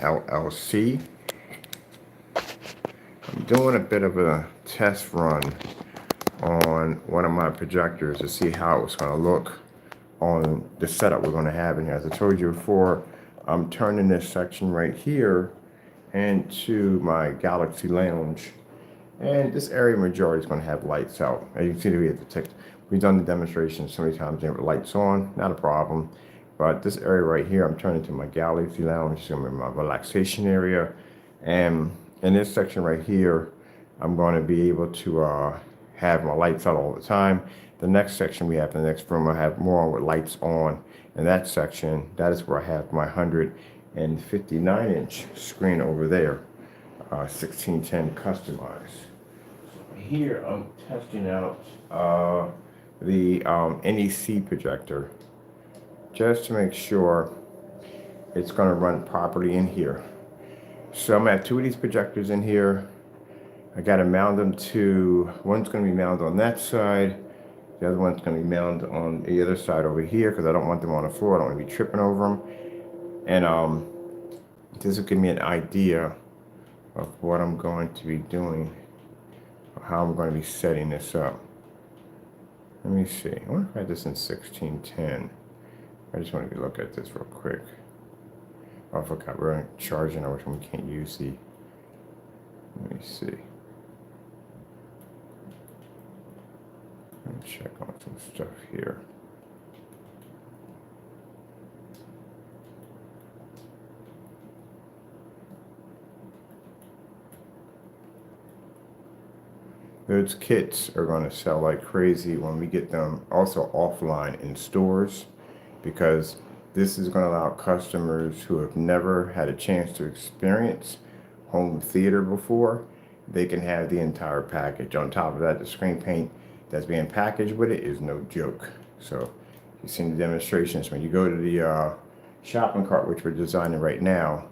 LLC. I'm doing a bit of a test run on one of my projectors to see how it's going to look on the setup we're going to have in here. As I told you before, I'm turning this section right here into my Galaxy Lounge, and this area majority is going to have lights out. As you can see, we've done the demonstration so many times with lights on, not a problem. But this area right here, I'm turning to my Galaxy Lounge, so my relaxation area. And in this section right here, I'm going to be able to have my lights out all the time. The next section we have, the next room, I have more with lights on. In that section, that is where I have my 159-inch screen over there, 1610 customized. Here I'm testing out the NEC projector just to make sure it's going to run properly in here. So I'm gonna have two of these projectors in here. I got to mount them to, one's going to be mounted on that side, the other one's going to be mounted on the other side over here because I don't want them on the floor. I don't want to be tripping over them. And this will give me an idea of what I'm going to be doing, how I'm going to be setting this up. Let me see. I wonder if I had this in 1610. I just want to look at this real quick. Oh, I forgot we're charging. I wish we can't use the. Let me see. Let me check on some stuff here. Those kits are going to sell like crazy when we get them also offline in stores, because this is going to allow customers who have never had a chance to experience home theater before, they can have the entire package. On top of that, the screen paint that's being packaged with it is no joke. So you've seen the demonstrations. When you go to the shopping cart, which we're designing right now,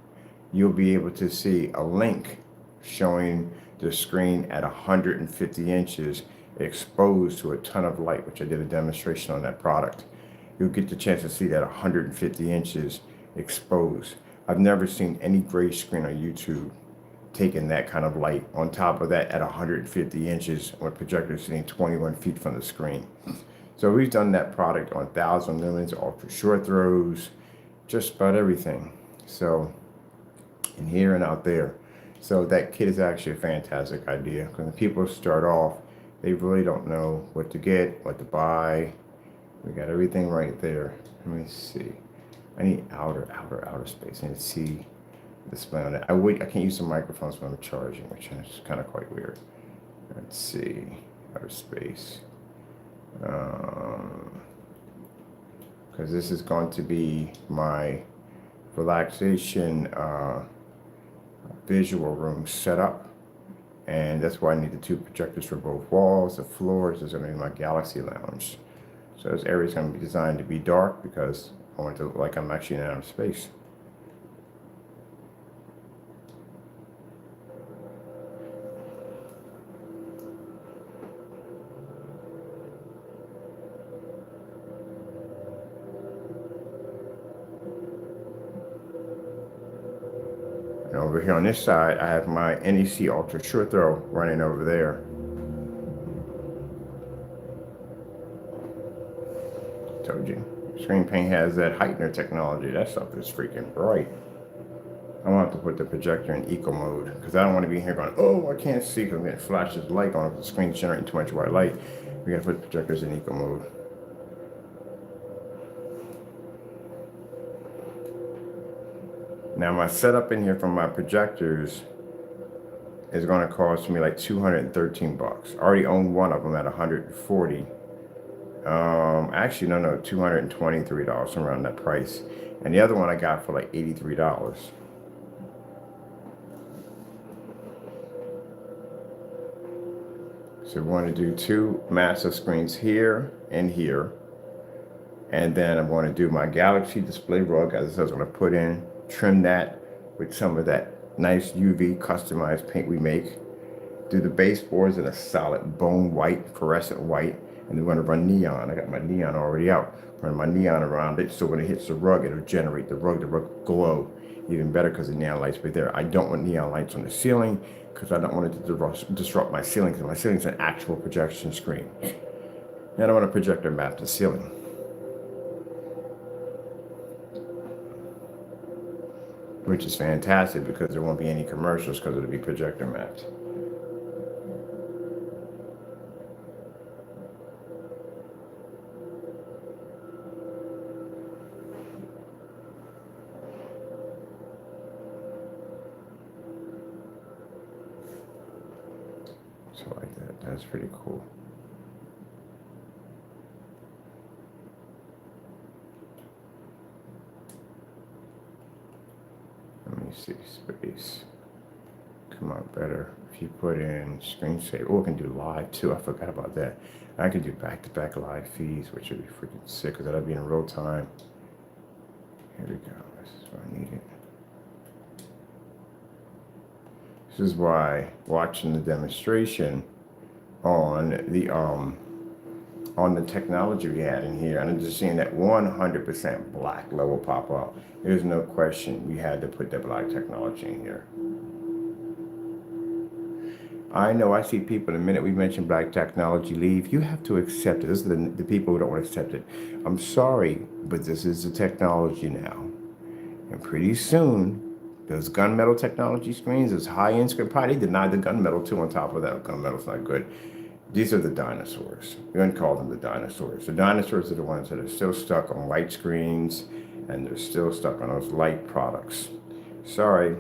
you'll be able to see a link showing the screen at 150 inches exposed to a ton of light, which I did a demonstration on that product. You'll get the chance to see that 150 inches exposed. I've never seen any gray screen on YouTube taking that kind of light. On top of that, at 150 inches, with projector sitting 21 feet from the screen. So we've done that product on 1,000 lumens, ultra short throws, just about everything. So, in here and out there. So that kit is actually a fantastic idea, because when people start off, they really don't know what to get, what to buy. We got everything right there. Let me see. I need outer space. I need to see the display on it. I can't use the microphones when I'm charging, which is kind of quite weird. Let's see. Outer space. Because this is going to be my relaxation visual room setup. And that's why I need the two projectors for both walls. The floors is going to be my Galaxy Lounge. So this area is going to be designed to be dark because I want it to look like I'm actually in outer space. And over here on this side, I have my NEC Ultra Short Throw running over there. Told you. Screen paint has that heightener technology. That stuff is freaking bright. I want to put the projector in eco mode because I don't want to be here going, oh, I can't see because it flashes light on if the screen's generating too much white light. We got to put projectors in eco mode. Now my setup in here from my projectors is going to cost me like 213 bucks. I already own one of them at 140. Actually, no, $223, around that price. And the other one I got for like $83. So we want to do two massive screens here and here. And then I'm going to do my Galaxy display rug, as it says, I'm going to put in, trim that with some of that nice UV customized paint we make. Do the baseboards in a solid bone white, fluorescent white. And we're going to run neon. I got my neon already out. Run my neon around it, so when it hits the rug, it'll generate the rug glow. even better because the neon lights right there. I don't want neon lights on the ceiling because I don't want it to disrupt my ceiling, because my ceiling is an actual projection screen. And I don't want a projector map the ceiling. Which is fantastic because there won't be any commercials because it'll be projector mapped. So like that, that's pretty cool. Let me see, space. Come out better if you put in screensaver. Oh, I can do live too. I forgot about that. I can do back-to-back live feeds, which would be freaking sick because that'll be in real time. Here we go. This is what I needed. This is why watching the demonstration on the technology we had in here, and I'm just seeing that 100% black level pop up. There's no question we had to put the black technology in here. I know I see people the minute we mention black technology leave. You have to accept it. This is the people who don't want to accept it. I'm sorry, but this is the technology now. And pretty soon, those gunmetal technology screens, those high-end screens, probably they denied the gunmetal too on top of that. Gunmetal's not good. These are the dinosaurs. We're going to call them the dinosaurs. The dinosaurs are the ones that are still stuck on white screens, and they're still stuck on those light products. Sorry,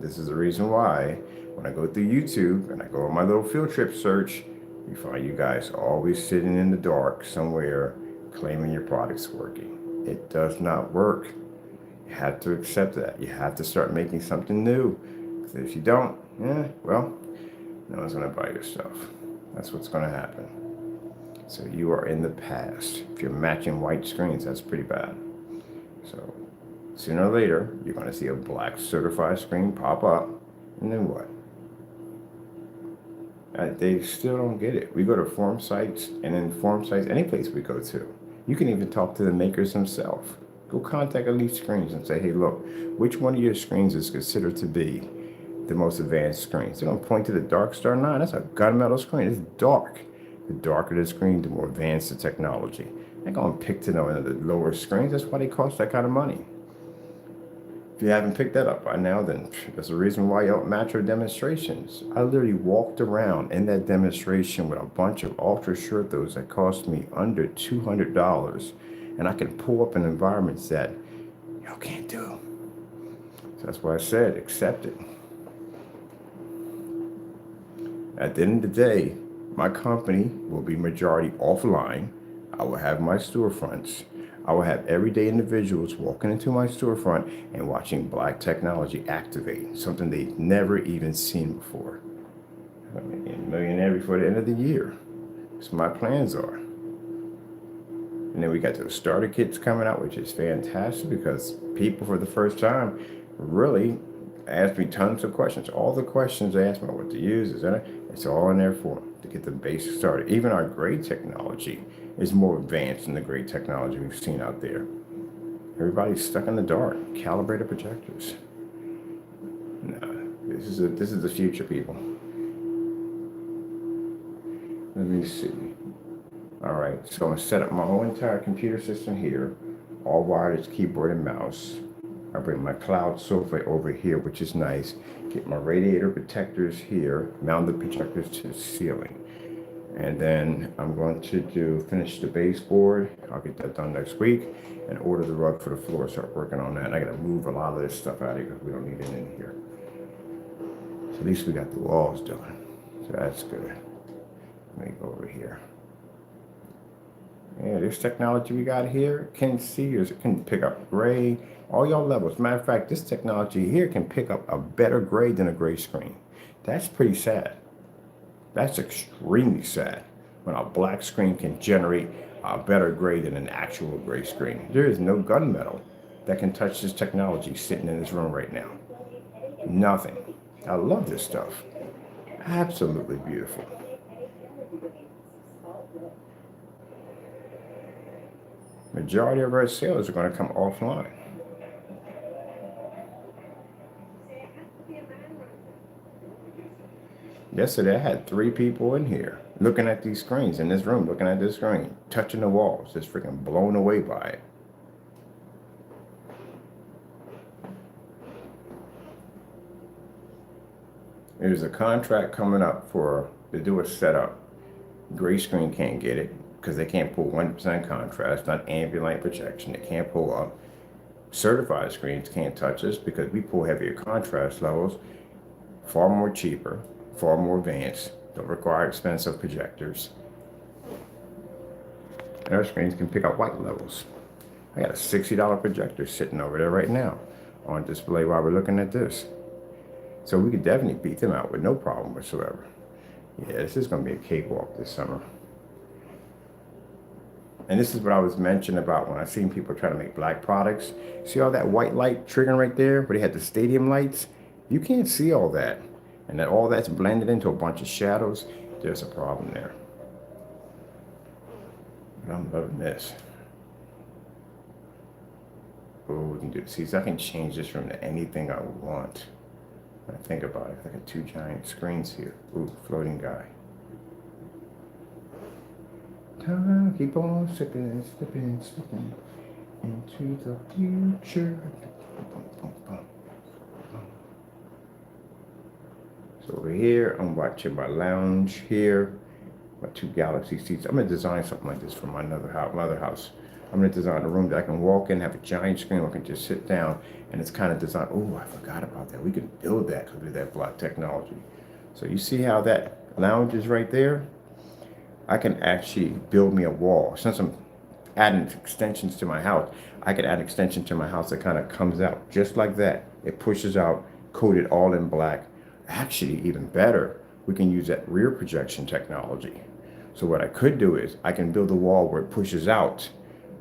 this is the reason why when I go through YouTube and I go on my little field trip search, you find you guys always sitting in the dark somewhere claiming your product's working. It does not work. You have to accept that. You have to start making something new. Because if you don't, well, no one's going to buy your stuff. That's what's going to happen. So you are in the past. If you're matching white screens, that's pretty bad. So sooner or later, you're going to see a black certified screen pop up. And then what? They still don't get it. We go to forum sites, and then forum sites, any place we go to, you can even talk to the makers themselves. Go contact Elite Screens and say, hey, look, which one of your screens is considered to be the most advanced screens? They're going to point to the Dark Star 9. That's a gunmetal screen. It's dark. The darker the screen, the more advanced the technology. They're going to pick to know the lower screens. That's why they cost that kind of money. If you haven't picked that up by now, then there's a reason why you don't match your demonstrations. I literally walked around in that demonstration with a bunch of ultra short those that cost me under $200, and I can pull up in environments that y'all can't do. So that's why I said accept it. At the end of the day, my company will be majority offline. I will have my storefronts. I will have everyday individuals walking into my storefront and watching black technology activate, something they've never even seen before. I'm a millionaire before the end of the year. That's what my plans are. And then we got those starter kits coming out, which is fantastic because people for the first time really asked me tons of questions. All the questions they asked me what to use, it's all in there for them to get the basics started. Even our gray technology is more advanced than the great technology we've seen out there. Everybody's stuck in the dark. Calibrated projectors. No, this is the future, people. Let me see. All right, so I'm gonna set up my whole entire computer system here, all wireless keyboard and mouse. I bring my cloud sofa over here, which is nice. Get my radiator protectors here, mount the projectors to the ceiling. And then I'm going to finish the baseboard. I'll get that done next week and order the rug for the floor, start working on that. And I gotta move a lot of this stuff out of here because we don't need it in here. So at least we got the walls done. So that's good. Let me go over here. Yeah, this technology we got here can see us. It can pick up gray, all y'all levels. Matter of fact, this technology here can pick up a better gray than a gray screen. That's pretty sad. That's extremely sad when a black screen can generate a better gray than an actual gray screen. There is no gunmetal that can touch this technology sitting in this room right now. Nothing. I love this stuff. Absolutely beautiful. Majority of our sales are going to come offline. Yesterday, I had 3 people in here looking at these screens in this room, looking at this screen, touching the walls, just freaking blown away by it. There's a contract coming up to do a setup. Gray screen can't get it because they can't pull 100% contrast, not ambient light projection. They can't pull up. Certified screens can't touch us because we pull heavier contrast levels, far more cheaper, far more advanced, don't require expensive projectors. And our screens can pick up white levels. I got a $60 projector sitting over there right now on display while we're looking at this. So we could definitely beat them out with no problem whatsoever. Yeah, this is going to be a cakewalk this summer. And this is what I was mentioning about when I seen people trying to make black products. See all that white light triggering right there where they had the stadium lights? You can't see all that. And that all that's blended into a bunch of shadows. There's a problem there. But I'm loving this. Oh, we can do this. See, so I can change this room to anything I want. When I think about it, I got 2 giant screens here. Ooh, floating guy. Time, keep on slipping, slipping, slipping into the future. So over here, I'm watching my lounge here. My 2 Galaxy seats. I'm gonna design something like this for my other house. I'm gonna design a room that I can walk in, have a giant screen where I can just sit down, and it's kind of designed. Oh, I forgot about that. We can build that with that block technology. So you see how that lounge is right there? I can actually build me a wall. Since I'm adding extensions to my house, I can add an extension to my house that kind of comes out just like that. It pushes out, coated all in black. Actually, even better, we can use that rear projection technology. So what I could do is I can build a wall where it pushes out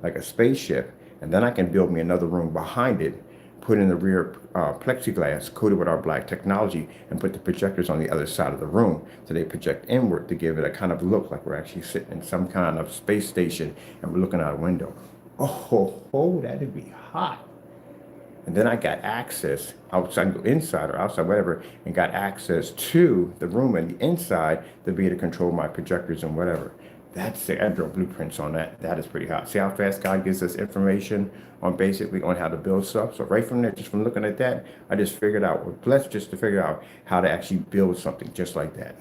like a spaceship, and then I can build me another room behind it, put in the rear plexiglass coated with our black technology, and put the projectors on the other side of the room so they project inward to give it a kind of look like we're actually sitting in some kind of space station and we're looking out a window. Oh, that'd be hot. And then I got access outside, inside or outside, whatever, and got access to the room and the inside to be able to control my projectors and whatever. That's it. I drew blueprints on that. That is pretty hot. See how fast God gives us information on basically on how to build stuff. So right from there, just from looking at that, I just figured out, well, blessed just to figure out how to actually build something just like that.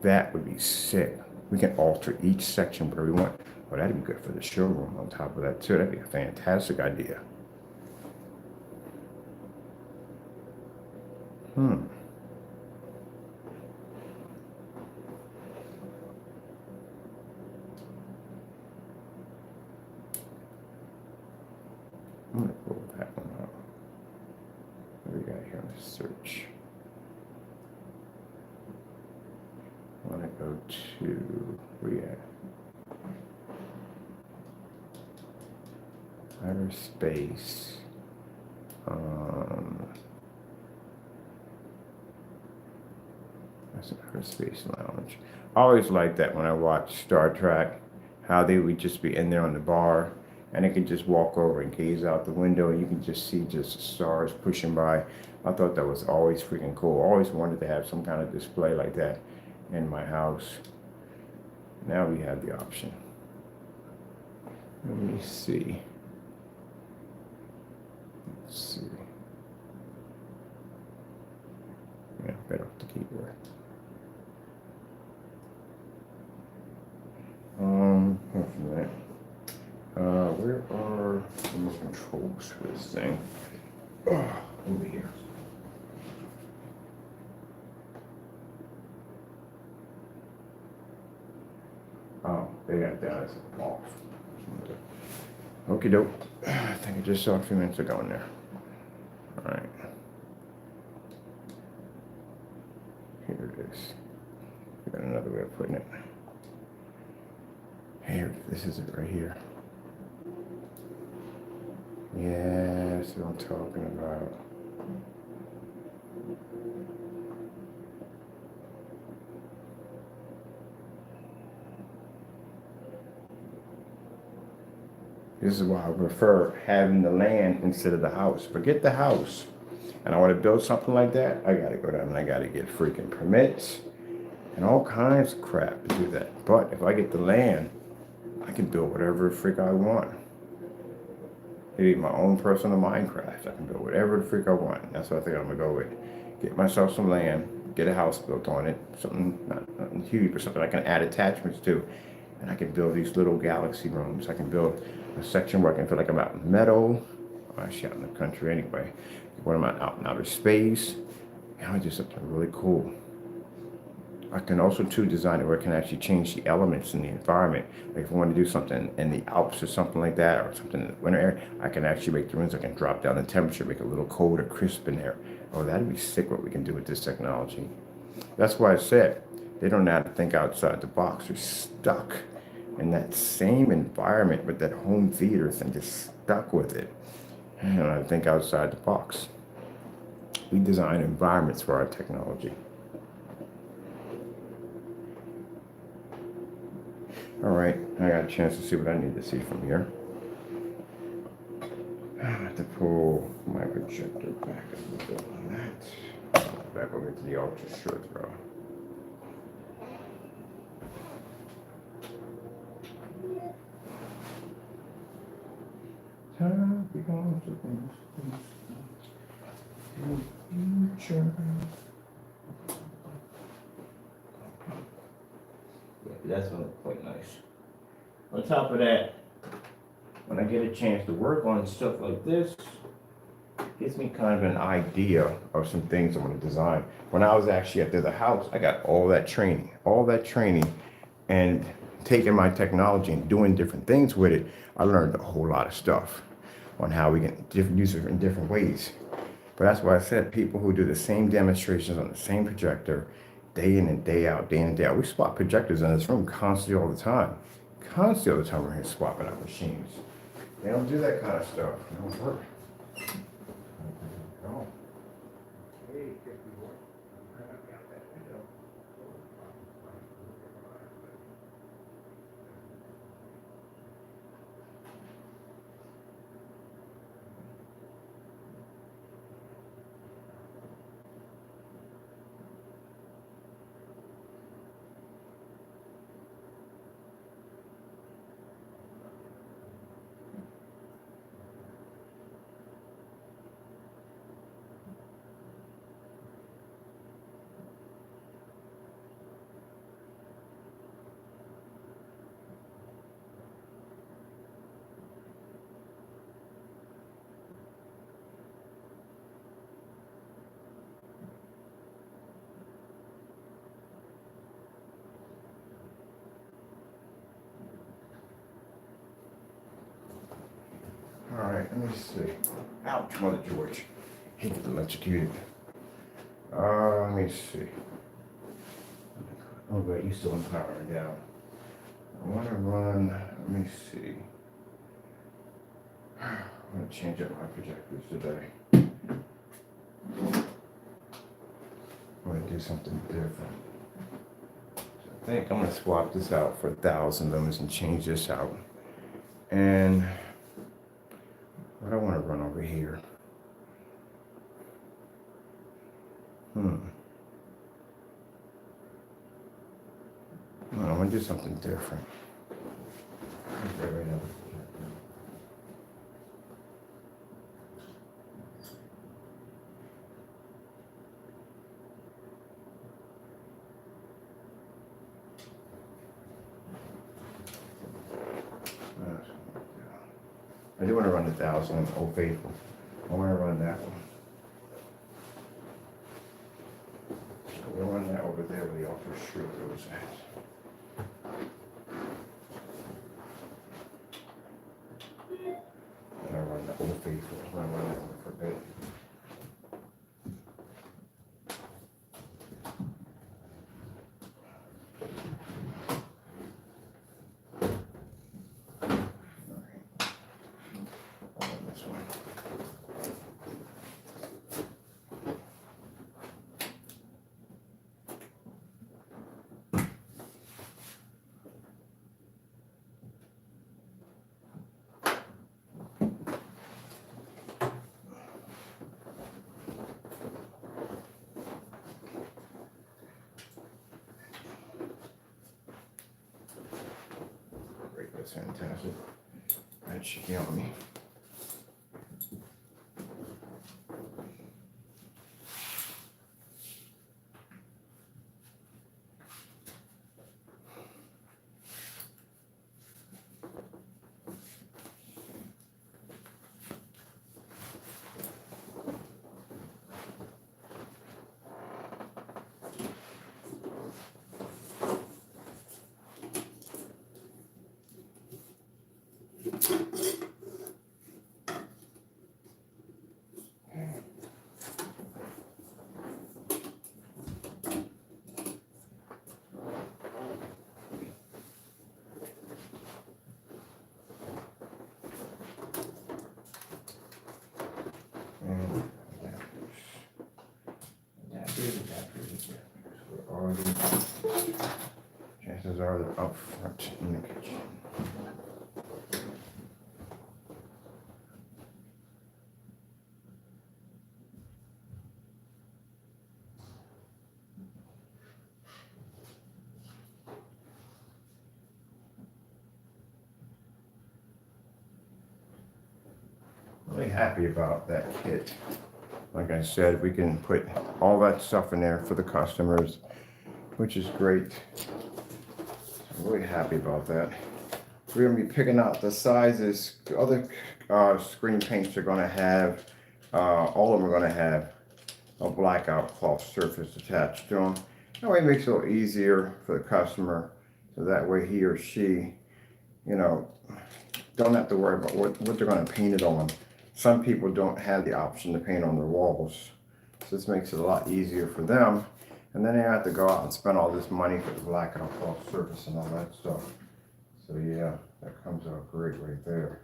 That would be sick. We can alter each section where we want. Oh, that'd be good for the showroom on top of that too. That'd be a fantastic idea. I'm gonna pull that one up. What do we got here on the search? I want to go to, where we at? Outer space. That's an outer space lounge. I always liked that when I watched Star Trek, how they would just be in there on the bar and they could just walk over and gaze out the window and you can just see just stars pushing by. I thought that was always freaking cool. I always wanted to have some kind of display like that in my house. Now we have the option. Let me see. Let's see. Yeah, better off the keyboard. Where are the remote controls for this thing? Oh, over here. Oh, they got that as a off. Okie doke. I think I just saw a few minutes ago in there. All right. Here it is. Got another way of putting it. Here, this is it right here. Yeah, that's what I'm talking about. This is why I prefer having the land instead of the house. Forget the house. and I want to build something like that, I got to go down and I got to get freaking permits and all kinds of crap to do that. But if I get the land, I can build whatever the freak I want. Maybe my own personal Minecraft. I can build whatever the freak I want. That's what I think I'm gonna go with. Get myself some land, get a house built on it, something nothing huge, but something I can add attachments to. And I can build these little galaxy rooms. I can build a section where I can feel like I'm out in meadow. Well, actually out in the country anyway. When I'm out in outer space. And I just something really cool. I can also too design it where I can actually change the elements in the environment. Like if I want to do something in the Alps or something like that, or something in the winter area, I can actually make the rooms. I can drop down the temperature, make it a little cold or crisp in there. Oh, that'd be sick what we can do with this technology. That's why I said they don't have to think outside the box. They're stuck in that same environment with that home theater thing, just stuck with it. And I think outside the box. We design environments for our technology. All right, I got a chance to see what I need to see from here. I have to pull my projector back a little bit on that. Back over to the ultra short throw. Time becomes a future. That's gonna look quite nice. On top of that, when I get a chance to work on stuff like this, it gives me kind of an idea of some things I'm gonna design. When I was actually at the other house, I got all that training, and taking my technology and doing different things with it, I learned a whole lot of stuff on how we can use it in different ways. But that's why I said people who do the same demonstrations on the same projector, day in and day out, we swap projectors in this room constantly all the time. Constantly all the time we're here swapping out machines. They don't do that kind of stuff. It don't work. No. Hey, all right, let me see. Ouch, Mother George. He gets electrocuted. Let me see. Oh, but you still empowering down. I want to run, let me see. I'm going to change up my projectors today. I'm going to do something different. So I think I'm going to swap this out for 1,000 lumens and change this out. And what I want to run over here. I want to do something different. I do want to run 1,000 Old Faithful. I want to run that one. We'll run that over there where the ultra short goes at. And I run the Old Faithful. I run that one for a bit. that's fantastic. That should be on me. Chances are they're up front in the kitchen. Really happy about that kit. Like I said, we can put all that stuff in there for the customers, which is great. I'm really happy about that. We're going to be picking out the sizes. The other screen paints are going to have, all of them are going to have a blackout cloth surface attached to them. That way it makes it a little easier for the customer, so that way he or she, you know, don't have to worry about what they're going to paint it on. Some people don't have the option to paint on their walls, so this makes it a lot easier for them. And then they have to go out and spend all this money for the blackout cloth surface and all that stuff. So yeah, that comes out great right there.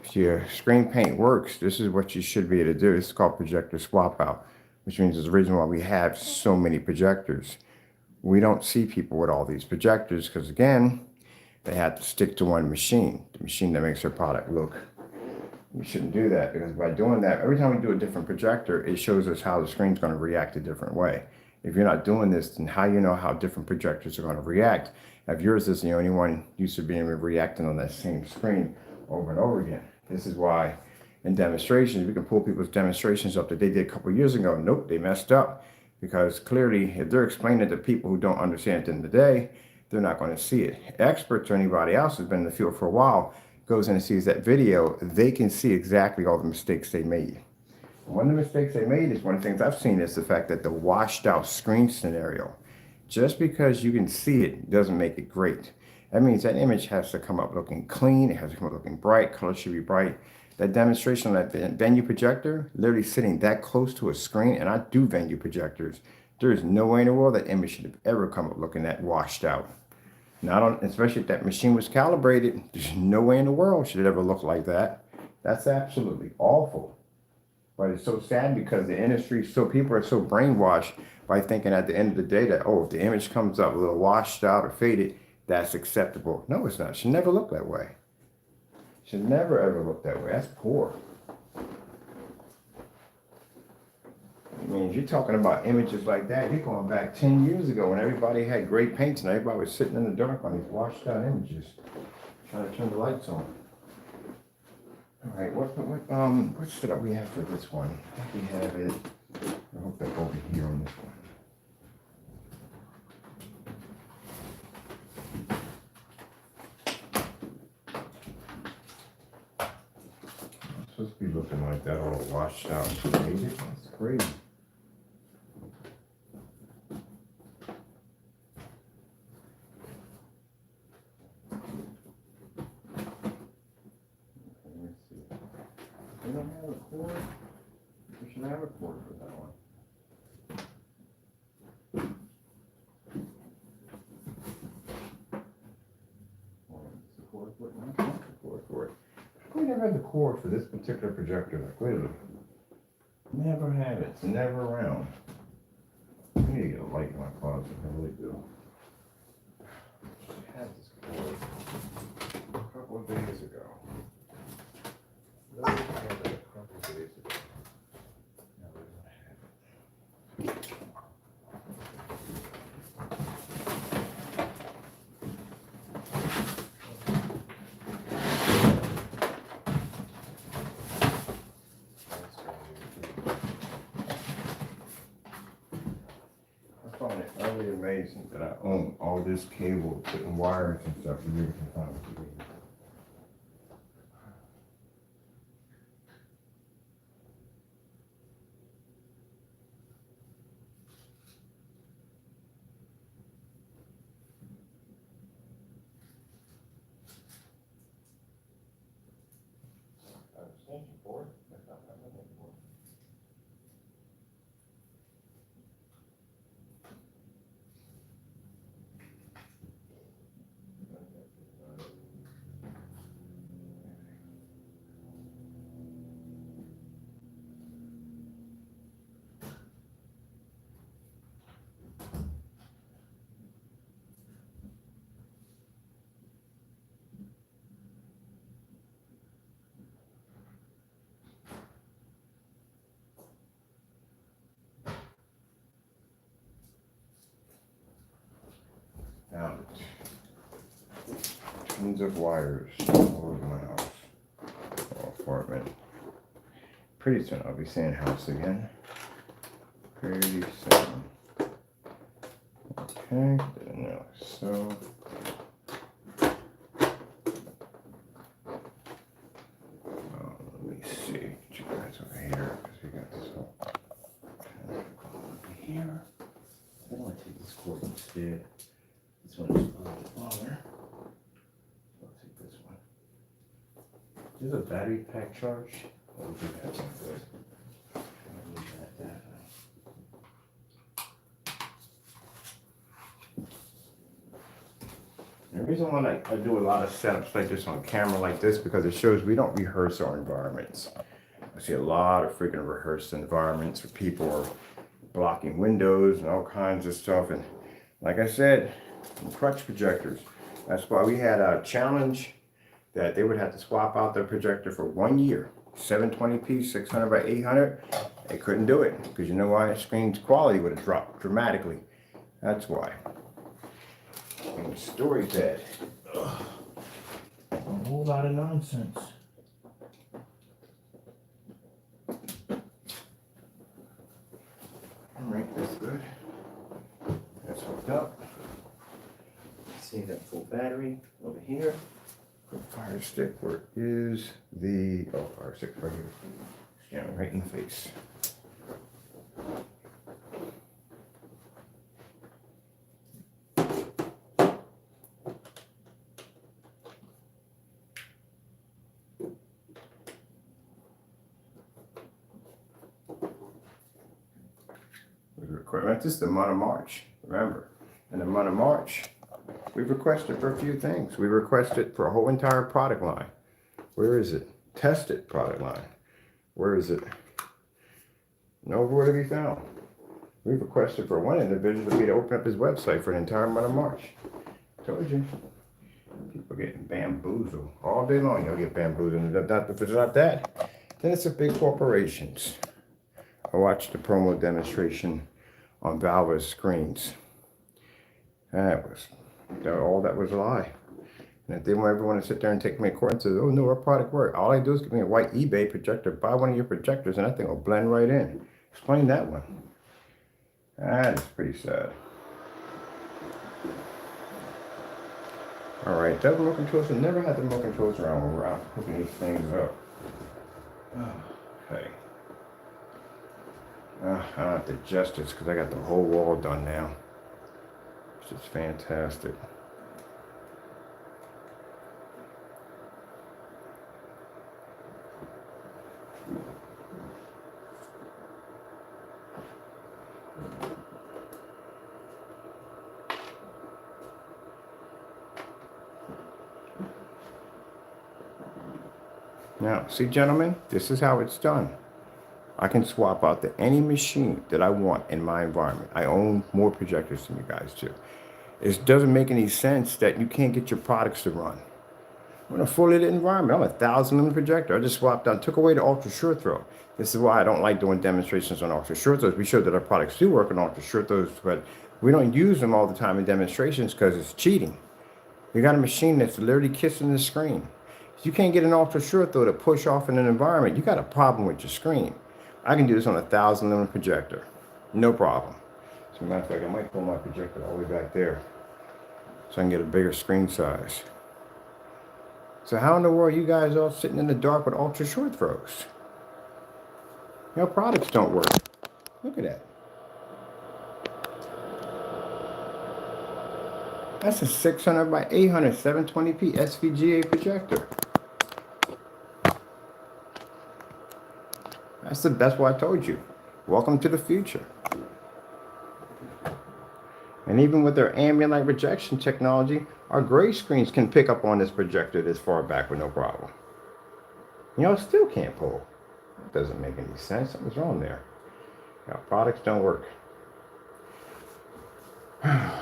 If your screen paint works, this is what you should be able to do. It's called projector swap out, which means there's a reason why we have so many projectors. We don't see people with all these projectors because, again, they have to stick to one machine, the machine that makes their product look. We shouldn't do that, because by doing that, every time we do a different projector, it shows us how the screen's going to react a different way. If you're not doing this, then how you know how different projectors are going to react? If yours is the only one used to being reacting on that same screen over and over again. This is why in demonstrations, we can pull people's demonstrations up that they did a couple years ago. Nope, they messed up, because clearly if they're explaining it to people who don't understand it at the end of the day, they're not going to see it. Experts or anybody else who's been in the field for a while goes in and sees that video, they can see exactly all the mistakes they made. One of the mistakes they made is, one of the things I've seen, is the fact that the washed out screen scenario, just because you can see it doesn't make it great. That means that image has to come up looking clean, it has to come up looking bright, color should be bright. That demonstration on that venue projector, literally sitting that close to a screen, and I do venue projectors, there is no way in the world that image should have ever come up looking that washed out. Not on, especially if that machine was calibrated, there's no way in the world should it ever look like that. That's absolutely awful. But it's so sad, because the industry, so people are so brainwashed by thinking at the end of the day that, oh, if the image comes up a little washed out or faded, that's acceptable. No, it's not. It should never look that way. It should never ever look that way. That's poor. I mean, if you're talking about images like that, you're going back 10 years ago when everybody had great paints and everybody was sitting in the dark on these washed out images, trying to turn the lights on. All right, what setup we have for this one? I think we have it. I hope that over here on this one. It's supposed to be looking like that, all washed out. That's crazy. We don't have a cord. We should have a cord for that one. Is the cord for it? No, it's not the cord for it. We never had the cord for this particular projector, like literally. Never had it. It's never around. I need to get a light in my closet. I really do. I had this cord a couple of days ago. I had it a couple of days ago. Now, where do I have it? amazing that I own all this cable, putting wires and stuff. You can find it. Extension cord. That's not what I'm looking for. Found it. Tons of wires all over my house. Or apartment. Pretty soon I'll be saying house again. Pretty soon. Okay, now so. Let me see. Get you guys over here because we got this whole over here. I don't want to take this cord instead. This one is a little smaller. I'll take this one. There's a battery pack charge. Oh, we do have one good. I'll leave that that. The reason why I do a lot of setups like this on camera like this because it shows we don't rehearse our environments. I see a lot of freaking rehearsed environments where people are blocking windows and all kinds of stuff. And like I said, crutch projectors. That's why we had a challenge that they would have to swap out their projector for 1 year. 720p, 600 by 800. They couldn't do it because you know why? Screen's quality would have dropped dramatically. That's why. And story bed. Ugh. A whole lot of nonsense. Alright, that's good. That's hooked up. See that full battery over here. Fire stick, where is the fire stick right here. Scan right in the face. This is the month of March. Remember, in the month of March, we've requested for a few things. We requested for a whole entire product line. Where is it? Tested product line. Where is it? Nowhere to be found. We've requested for one individual to open up his website for the entire month of March. Told you. People getting bamboozled all day long. You'll get bamboozled. If it's not that, then it's the big corporations. I watched the promo demonstration on Valve's screens. All that was a lie. And if they want everyone to sit there and take me to court and say, oh no, our product worked. All I do is give me a white eBay projector, buy one of your projectors, and that thing will blend right in. Explain that one. That is pretty sad. All right, that remote controls. I never had the remote controls around when we're out hooking these things up. Okay. I don't have to adjust this because I got the whole wall done now, which is fantastic. Now, see, gentlemen, this is how it's done. I can swap out to any machine that I want in my environment. I own more projectors than you guys do. It doesn't make any sense that you can't get your products to run. I'm in a fully lit environment. I'm a 1,000 lumen projector. I just swapped out, took away the ultra short throw. This is why I don't like doing demonstrations on ultra short throws. We showed that our products do work on ultra short throws, but we don't use them all the time in demonstrations because it's cheating. You got a machine that's literally kissing the screen. If you can't get an ultra short throw to push off in an environment, you got a problem with your screen. I can do this on a 1,000 lumen projector, no problem. As a matter of fact, I might pull my projector all the way back there so I can get a bigger screen size. So how in the world are you guys all sitting in the dark with ultra short throws? Your products don't work. Look at that. That's a 600 by 800 720p SVGA projector. That's what I told you. Welcome to the future. And even with their ambient light projection technology, our gray screens can pick up on this projector this far back with no problem. You know, it still can't pull. It doesn't make any sense. Something's wrong there. Our products don't work. Can't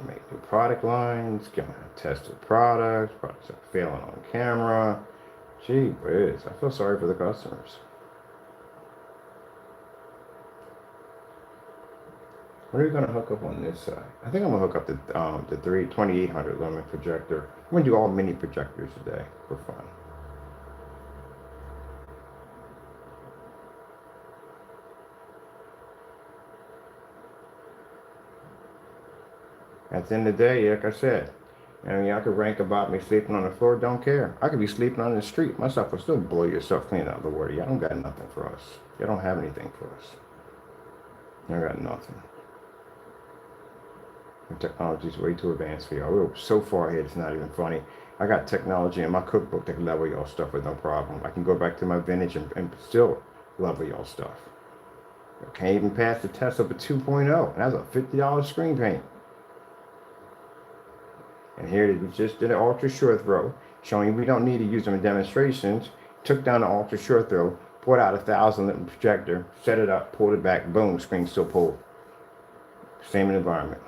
make new product lines. Can't test the products. Products are failing on camera. Gee whiz, I feel sorry for the customers. What are we gonna hook up on this side? I think I'm gonna hook up the 2800 lumen projector. I'm gonna do all mini projectors today for fun. At the end of the day, like I said, I mean, y'all could rank about me sleeping on the floor, don't care. I could be sleeping on the street. My stuff will still blow yourself clean out of the water. Y'all don't got nothing for us. Y'all don't have anything for us. Y'all got nothing. The technology's way too advanced for y'all. We're so far ahead, it's not even funny. I got technology in my cookbook that can level y'all stuff with no problem. I can go back to my vintage and still level y'all stuff. I can't even pass the test of a 2.0. And that's a $50 screen paint. And here we just did an ultra short throw, showing we don't need to use them in demonstrations. Took down the ultra short throw, pulled out a 1000 lumen projector, set it up, pulled it back, boom, screen still pulled. Same environment.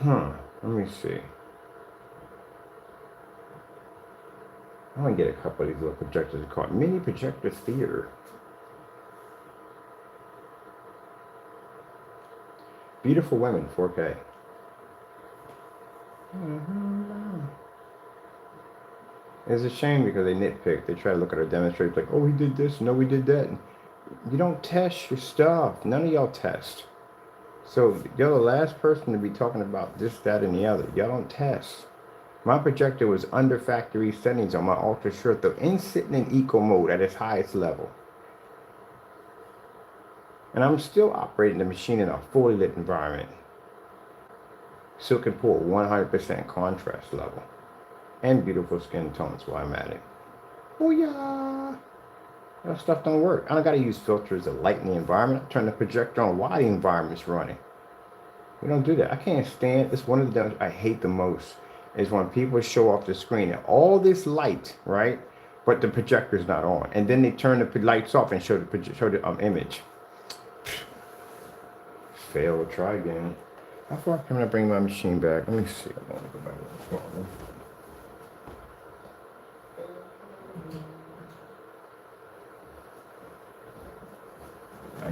Let me see. I want to get a couple of these little projectors called Mini Projector Theater. Beautiful Women, 4K. It's a shame because they nitpick. They try to look at our demonstrators like, oh, we did this, no, we did that. You don't test your stuff. None of y'all test. So you're the last person to be talking about this, that, and the other. Y'all don't test. My projector was under factory settings on my ultra short throw, sitting in eco mode at its highest level. And I'm still operating the machine in a fully lit environment. Still can pull 100% contrast level. And beautiful skin tones while I'm at it. Oh yeah! That stuff don't work. I don't gotta use filters to lighten the environment. I turn the projector on while the environment's running. We don't do that. I can't stand, it's one of the things I hate the most, is when people show off the screen and all this light, right? But the projector's not on. And then they turn the lights off and show the image. Fail, try again. How far can I bring my machine back? Let me see. I'm gonna go back to the phone.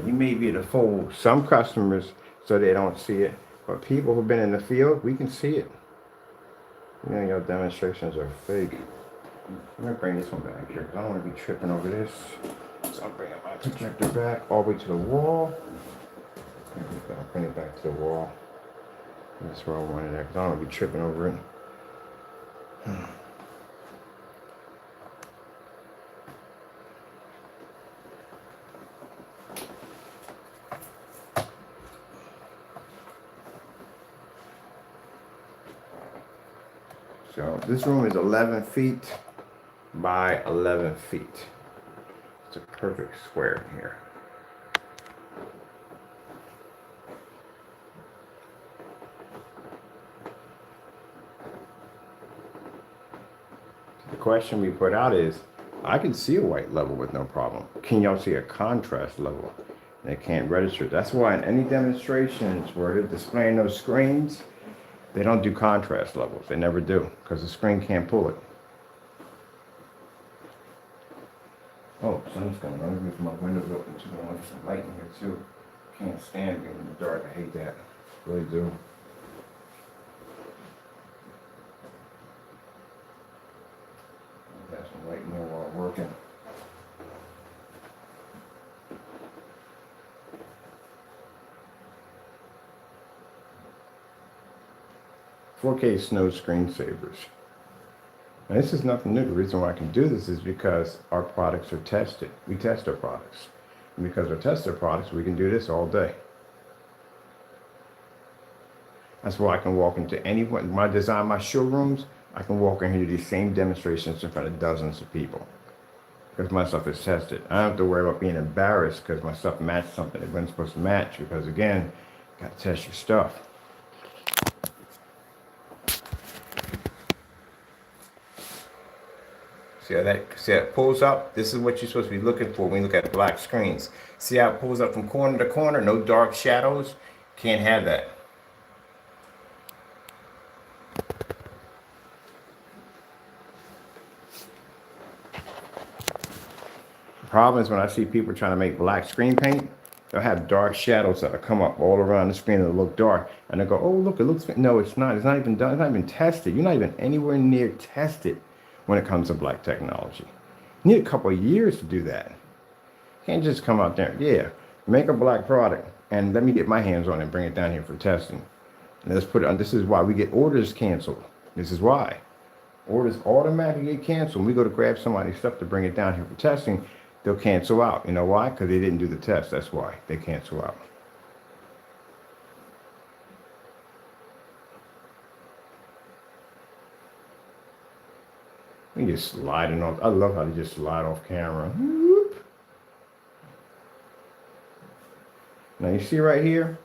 You may be able to fool some customers so they don't see it, but people who've been in the field, we can see it. You know, your demonstrations are fake. I'm gonna bring this one back here because I don't want to be tripping over this. So I'm bringing my projector back all the way to the wall. I'll bring it back to the wall. That's where I wanted it because I don't want to be tripping over it. So this room is 11 feet by 11 feet. It's a perfect square in here. The question we put out is, I can see a white level with no problem. Can y'all see a contrast level? They can't register. That's why in any demonstrations where they're displaying those screens, they don't do contrast levels. They never do, because the screen can't pull it. Oh, sun's coming. I'm gonna leave my windows open too. I want some light in here too. Can't stand being in the dark. I hate that. Really do. Got some light in there while I'm working. 4K snow screensavers. Now, this is nothing new. The reason why I can do this is because our products are tested. We test our products. And because we test our products, we can do this all day. That's why I can walk into anyone. When I design my showrooms, I can walk in here and do these same demonstrations in front of dozens of people. Because my stuff is tested. I don't have to worry about being embarrassed because my stuff matched something it wasn't supposed to match. Because again, you got to test your stuff. See how that pulls up? This is what you're supposed to be looking for when you look at black screens. See how it pulls up from corner to corner? No dark shadows? Can't have that. The problem is when I see people trying to make black screen paint, they'll have dark shadows that'll come up all around the screen and it'll look dark. And they'll go, oh, look, it looks, no, it's not. It's not even done. It's not even tested. You're not even anywhere near tested when it comes to black technology. You need a couple of years to do that. You can't just come out there, yeah, make a black product and let me get my hands on it and bring it down here for testing. And let's put it on. This is why we get orders canceled. This is why. Orders automatically get canceled. When we go to grab somebody's stuff to bring it down here for testing, they'll cancel out. You know why? Because they didn't do the test. That's why they cancel out. You just sliding off. I love how they just slide off camera. Whoop. Now you see right here,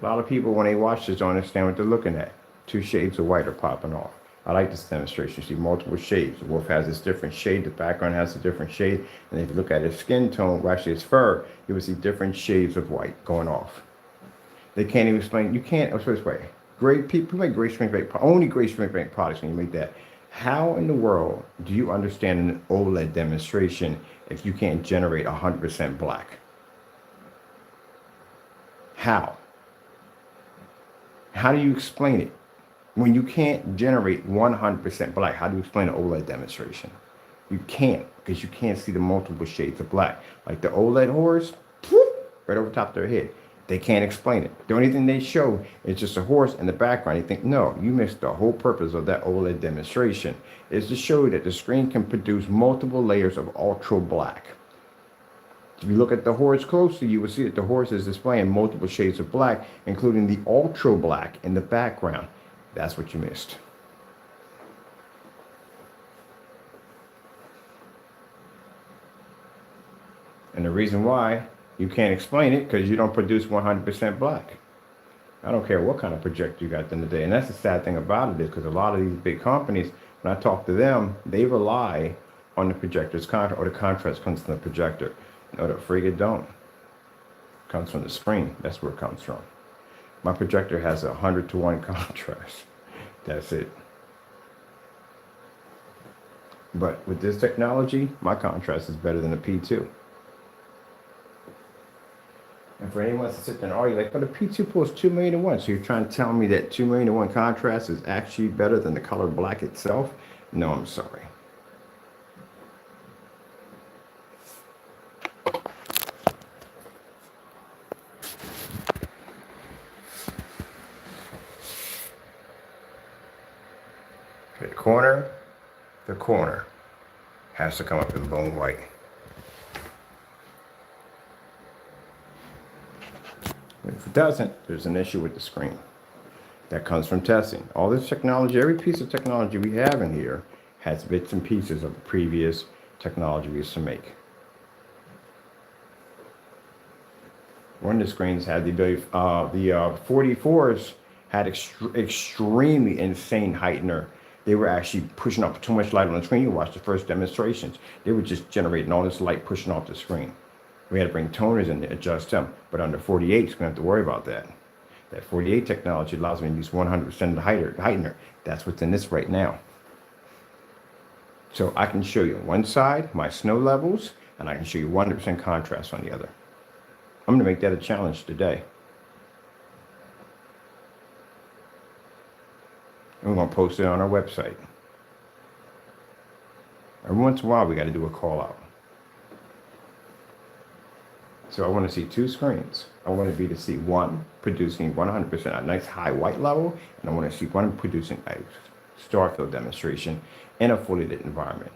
a lot of people when they watch this don't understand what they're looking at. 2 shades of white are popping off. I like this demonstration. You see multiple shades. The wolf has this different shade. The background has a different shade. And if you look at his skin tone, well, actually his fur, you will see different shades of white going off. They can't even explain. You can't. Let's put it this way. Great people make great screen paint. Only great screen paint products when you make that. How in the world do you understand an OLED demonstration if you can't generate 100% black? How? How do you explain it? When you can't generate 100% black, how do you explain an OLED demonstration? You can't, because you can't see the multiple shades of black. Like the OLED horse, right over top of their head. They can't explain it. The only thing they show is just a horse in the background. You think, no, you missed the whole purpose of that OLED demonstration, is to show you that the screen can produce multiple layers of ultra black. If you look at the horse closely, you will see that the horse is displaying multiple shades of black, including the ultra black in the background. That's what you missed. And the reason why you can't explain it, because you don't produce 100% black. I don't care what kind of projector you got done today. And that's the sad thing about it is because a lot of these big companies, when I talk to them, they rely on the projector's contrast, or the contrast comes from the projector. No, the frigate don't. It comes from the screen. That's where it comes from. My projector has 100-to-1 contrast. That's it. But with this technology, my contrast is better than a P2. And for anyone to sit there and argue, like, but a P2 pulls 2 million to 1. So you're trying to tell me that 2 million to 1 contrast is actually better than the color black itself? No, I'm sorry. The corner has to come up in bone white. If it doesn't, there's an issue with the screen. That comes from testing. All this technology, every piece of technology we have in here has bits and pieces of the previous technology we used to make. One of the screens had the ability, the 44s had extremely insane heightener. They were actually pushing up too much light on the screen. You watch the first demonstrations. They were just generating all this light pushing off the screen. We had to bring toners in to adjust them. But under 48s, we don't have to worry about that. That 48 technology allows me to use 100% of the heightener. That's what's in this right now. So I can show you on one side my snow levels, and I can show you 100% contrast on the other. I'm going to make that a challenge today. And we're going to post it on our website. Every once in a while, we got to do a call out. So I want to see two screens. I want to be to see one producing 100% a nice high white level, and I want to see one producing a star field demonstration in a fully lit environment.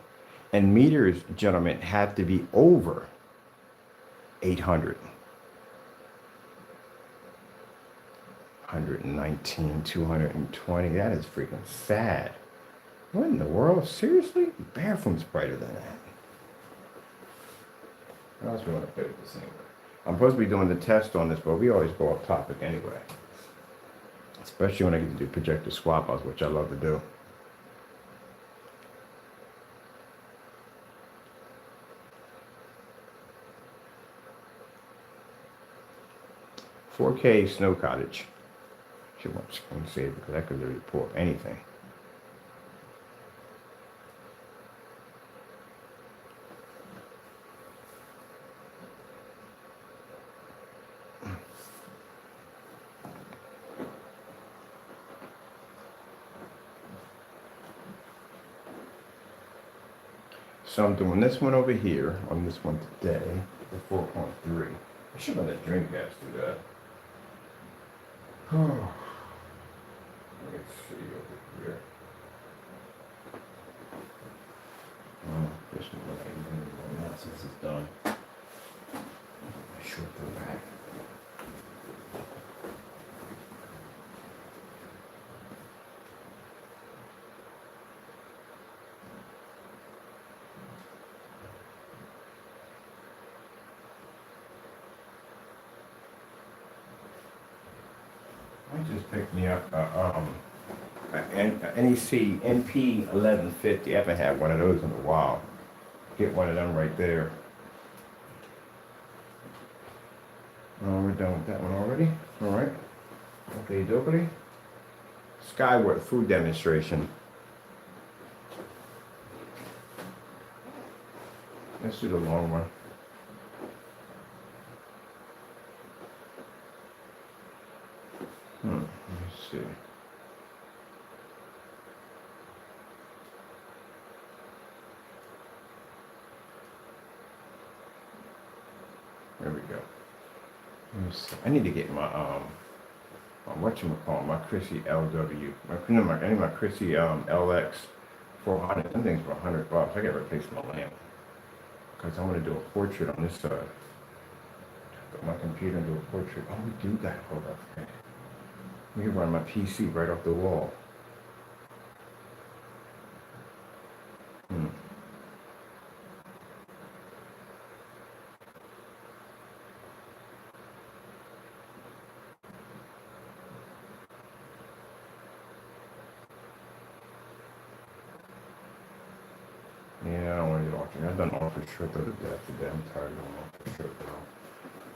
And meters, gentlemen, have to be over 800. 119, 220. That is freaking sad. What in the world? Seriously? Bathroom's brighter than that. What else we want to play with this thing? I'm supposed to be doing the test on this, but we always go off topic anyway. Especially when I get to do projector swap outs, which I love to do. "4K Snow Cottage." Should want screensaver because that could really pull up anything. So I'm doing this one over here on this one today, the 4.3. I should let that Dreamcast do that. Oh. Let's see over here. Oh, this one I even know now since it's done. Short the back. I just picked me up an NEC NP 1150. I haven't had one of those in a while. Get one of them right there. Oh, we're done with that one already. All right. Okay, dokey. Skyward food demonstration. Let's do the long one. Let me see. There we go. Let me see. I need to get my whatchamacallit, my Chrissy LW. I need my Chrissy LX 400. Them things were $100. I gotta replace my lamp because I want to do a portrait on this side. Put my computer and do a portrait. Oh, we do that. Hold up. Okay. We can run my PC right off the wall. Yeah, I don't want to do alternate. I've done alternate short though to death today. I'm tired of doing alternate short though.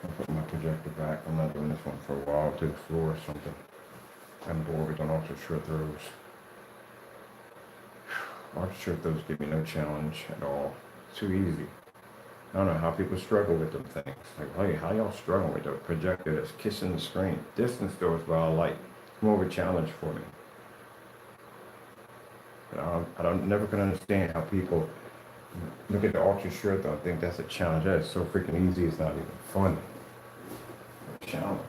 I'll put my projector back. I'm not doing this one for a while. To the floor or something. I'm bored on alternate short throws. Alternate short throws give me no challenge at all. It's too easy. I don't know how people struggle with them things. Like, hey, how y'all struggle with the projector that's kissing the screen? Distance though is what I like. It's more of a challenge for me. I don't never can understand how people look at the ultra short though and think that's a challenge. That is so freaking easy. It's not even fun. A challenge.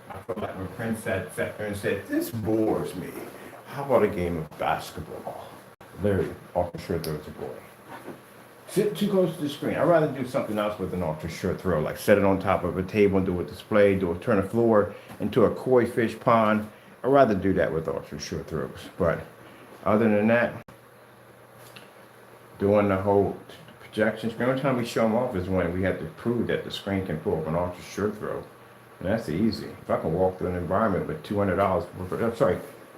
I feel like when Prince sat there and said, "This bores me. How about a game of basketball?" Larry, ultra short throw is a boy. Sit too close to the screen. I'd rather do something else with an ultra short throw, like set it on top of a table and do a display, turn a floor into a koi fish pond. I'd rather do that with ultra short throws. But other than that, doing the whole projection screen, the only time we show them off is when we have to prove that the screen can pull up an ultra short throw. And that's easy. If I can walk through an environment with $200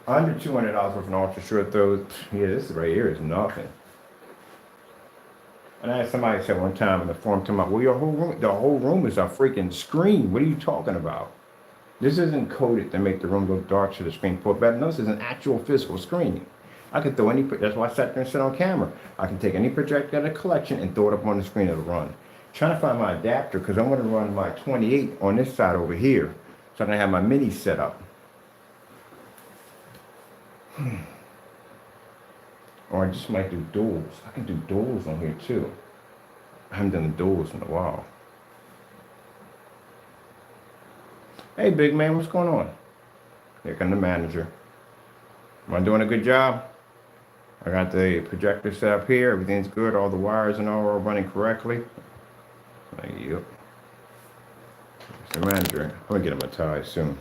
under $200 worth of an ultra short throws, yeah, this right here is nothing. And I had somebody said one time in the forum, talking about, well, the whole room is a freaking screen. What are you talking about? This isn't coded to make the room go dark so the screen pull better. No, this is an actual physical screen. I can throw that's why I sat there and sit on camera. I can take any projector out of the collection and throw it up on the screen, it'll run. Trying to find my adapter because I want to run my 28 on this side over here. So I can have my mini set up. Or I just might do duals. I can do duals on here too. I haven't done the duals in a while. Hey, big man, what's going on? Here come the manager. Am I doing a good job? I got the projector set up here. Everything's good. All the wires and all are running correctly. Yep. It's the manager. I'm going to get him a tie soon.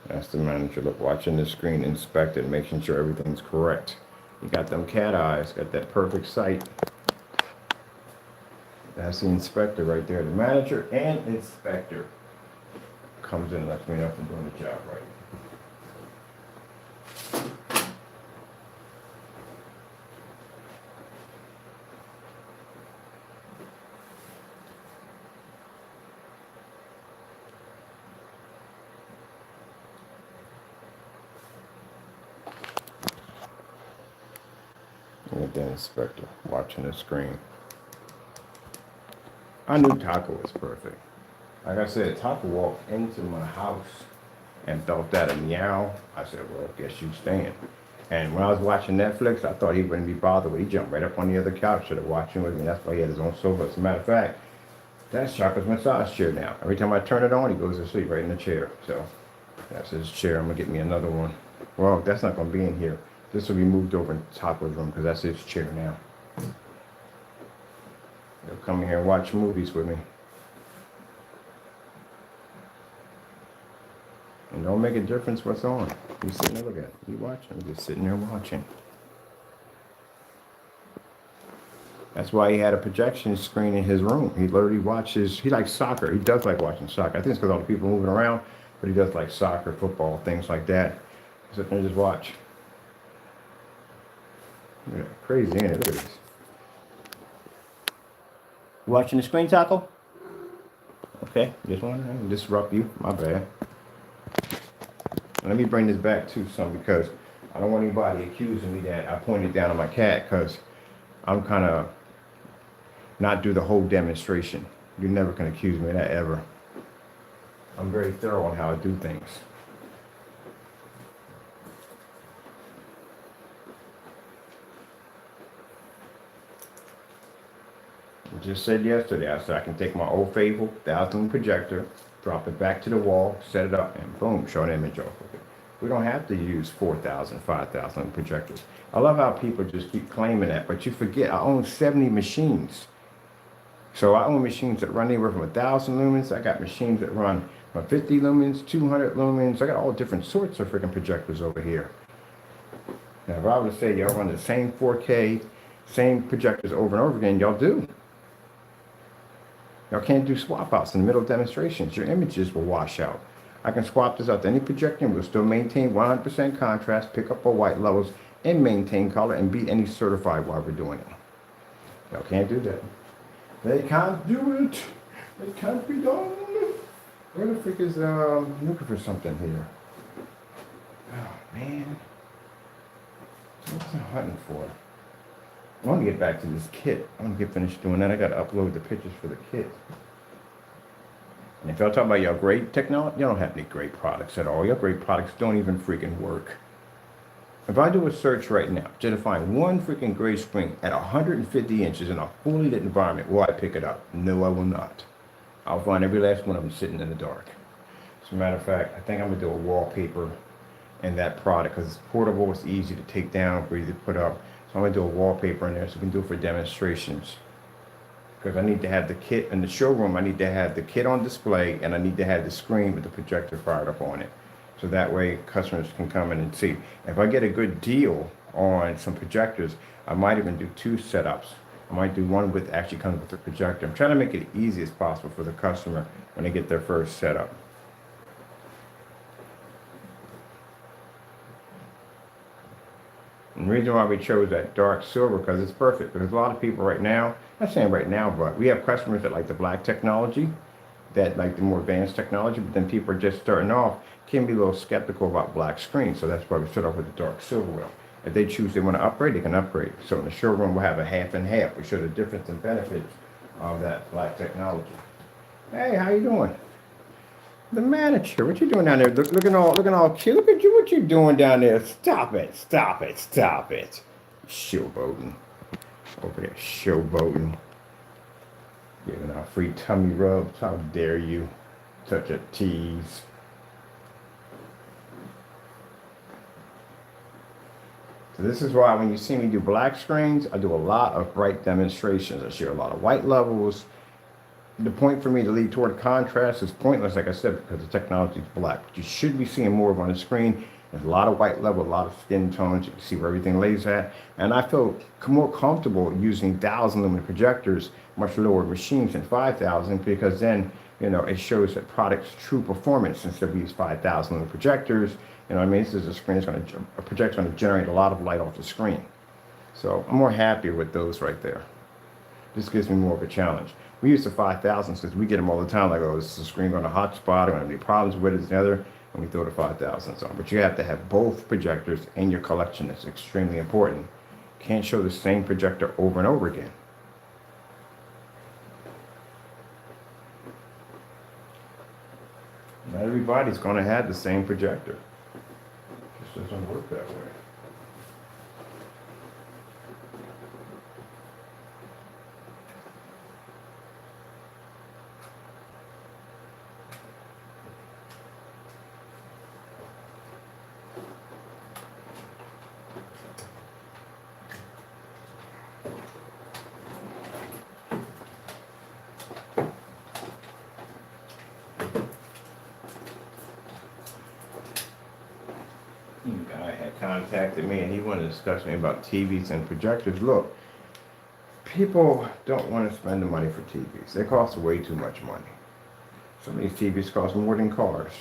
That's the manager. Look, watching the screen, inspecting, making sure everything's correct. You got them cat eyes. Got that perfect sight. That's the inspector right there. The manager and inspector comes in and lets me know if I'm doing the job right. And the inspector watching the screen. I knew Taco was perfect. Like I said, Taco walked into my house and felt that a meow. I said, well, guess you staying. And when I was watching Netflix, I thought he wouldn't be bothered, but he jumped right up on the other couch, started watching with me. That's why he had his own sofa. As a matter of fact, that's Chaka's massage chair now. Every time I turn it on, he goes to sleep right in the chair. So that's his chair. I'm gonna get me another one. Well, that's not gonna be in here. This will be moved over into Taco's room because that's his chair now. He'll come in here and watch movies with me. And don't make a difference what's on. You sitting there looking at it. You watching. I'm just sitting there watching. That's why he had a projection screen in his room. He literally watches, he likes soccer. He does like watching soccer. I think it's because all the people moving around, but he does like soccer, football, things like that. Sit there and just watch. Yeah, crazy, ain't it? Look at this. Watching the screen, Taco? Okay, just want to disrupt you. My bad. Let me bring this back to some because I don't want anybody accusing me that I pointed down on my cat because I'm kind of not do the whole demonstration. You never can accuse me of that ever. I'm very thorough on how I do things. I just said yesterday, I said I can take my old faithful 1,000 projector, drop it back to the wall, set it up, and boom, show an image off of it. We don't have to use 4,000, 5,000 projectors. I love how people just keep claiming that, but you forget I own 70 machines. So I own machines that run anywhere from 1,000 lumens. I got machines that run from 50 lumens, 200 lumens. I got all different sorts of freaking projectors over here. Now, if I were to say y'all run the same 4K, same projectors over and over again, y'all do. Y'all can't do swap outs in the middle of demonstrations. Your images will wash out. I can swap this out to any projector and we'll still maintain 100% contrast, pick up our white levels, and maintain color and be any certified while we're doing it. Y'all can't do that. They can't do it. It can't be done. Where the frick is, looking for something here. Oh, man. What's I hunting for? I want to get back to this kit. I want to get finished doing that. I got to upload the pictures for the kit. And if y'all talk about your great technology, you don't have any great products at all. Your great products don't even freaking work. If I do a search right now to find one freaking gray screen at 150 inches in a fully lit environment, will I pick it up? No, I will not. I'll find every last one of them sitting in the dark. As a matter of fact, I think I'm going to do a wallpaper in that product because it's portable, it's easy to take down, easy to put up. So I'm going to do a wallpaper in there so we can do it for demonstrations. Because I need to have the kit in the showroom, I need to have the kit on display, and I need to have the screen with the projector fired up on it. So that way customers can come in and see. If I get a good deal on some projectors, I might even do 2 setups. I might do one with actually comes with the projector. I'm trying to make it easy as possible for the customer when they get their first setup. And the reason why we chose that dark silver because it's perfect. Because a lot of people right now, not saying right now, but we have customers that like the black technology, that like the more advanced technology, but then people are just starting off, can be a little skeptical about black screens. So that's why we start off with the dark silver wheel. If they choose they want to upgrade, they can upgrade. So in the showroom, we'll have a half and half. We show the difference and benefits of that black technology. Hey, how you doing? The manager, what you doing down there? Looking all cute. Look at you, what you doing down there? Stop it, stop it, stop it. Showboating. Over there, showboating. Giving out free tummy rubs. How dare you touch a tease. So this is why when you see me do black screens, I do a lot of bright demonstrations. I share a lot of white levels. The point for me to lead toward contrast is pointless, like I said, because the technology is black. But you should be seeing more of on the screen. There's a lot of white level, a lot of skin tones. You can see where everything lays at. And I feel more comfortable using 1,000 lumen projectors, much lower machines than 5,000, because then, it shows that product's true performance instead of these 5,000 lumen projectors. You know what I mean? This is a screen that's a projector's going to generate a lot of light off the screen. So I'm more happy with those right there. This gives me more of a challenge. We use the 5,000s because we get them all the time. Like, oh, is the screen going to hotspot? Are going to be problems with it together? And we throw the 5,000s on. But you have to have both projectors in your collection. It's extremely important. Can't show the same projector over and over again. Not everybody's going to have the same projector. It just doesn't work that way. Guy had contacted me and he wanted to discuss with me about TVs and projectors. Look, people don't want to spend the money for TVs. They cost way too much money. Some of these TVs cost more than cars.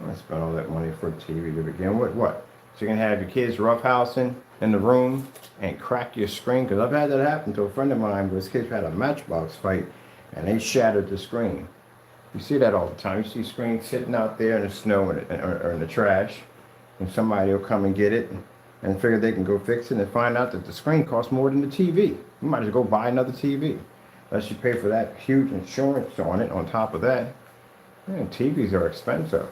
I want to spend all that money for a TV to begin with. What? So you're going to have your kids roughhousing in the room and crack your screen? Because I've had that happen to a friend of mine where his kids had a matchbox fight and they shattered the screen. You see that all the time. You see screens sitting out there in the snow or in the trash. And somebody will come and get it and figure they can go fix it and find out that the screen costs more than the TV. You might as well go buy another TV. Unless you pay for that huge insurance on it on top of that. Man, TVs are expensive.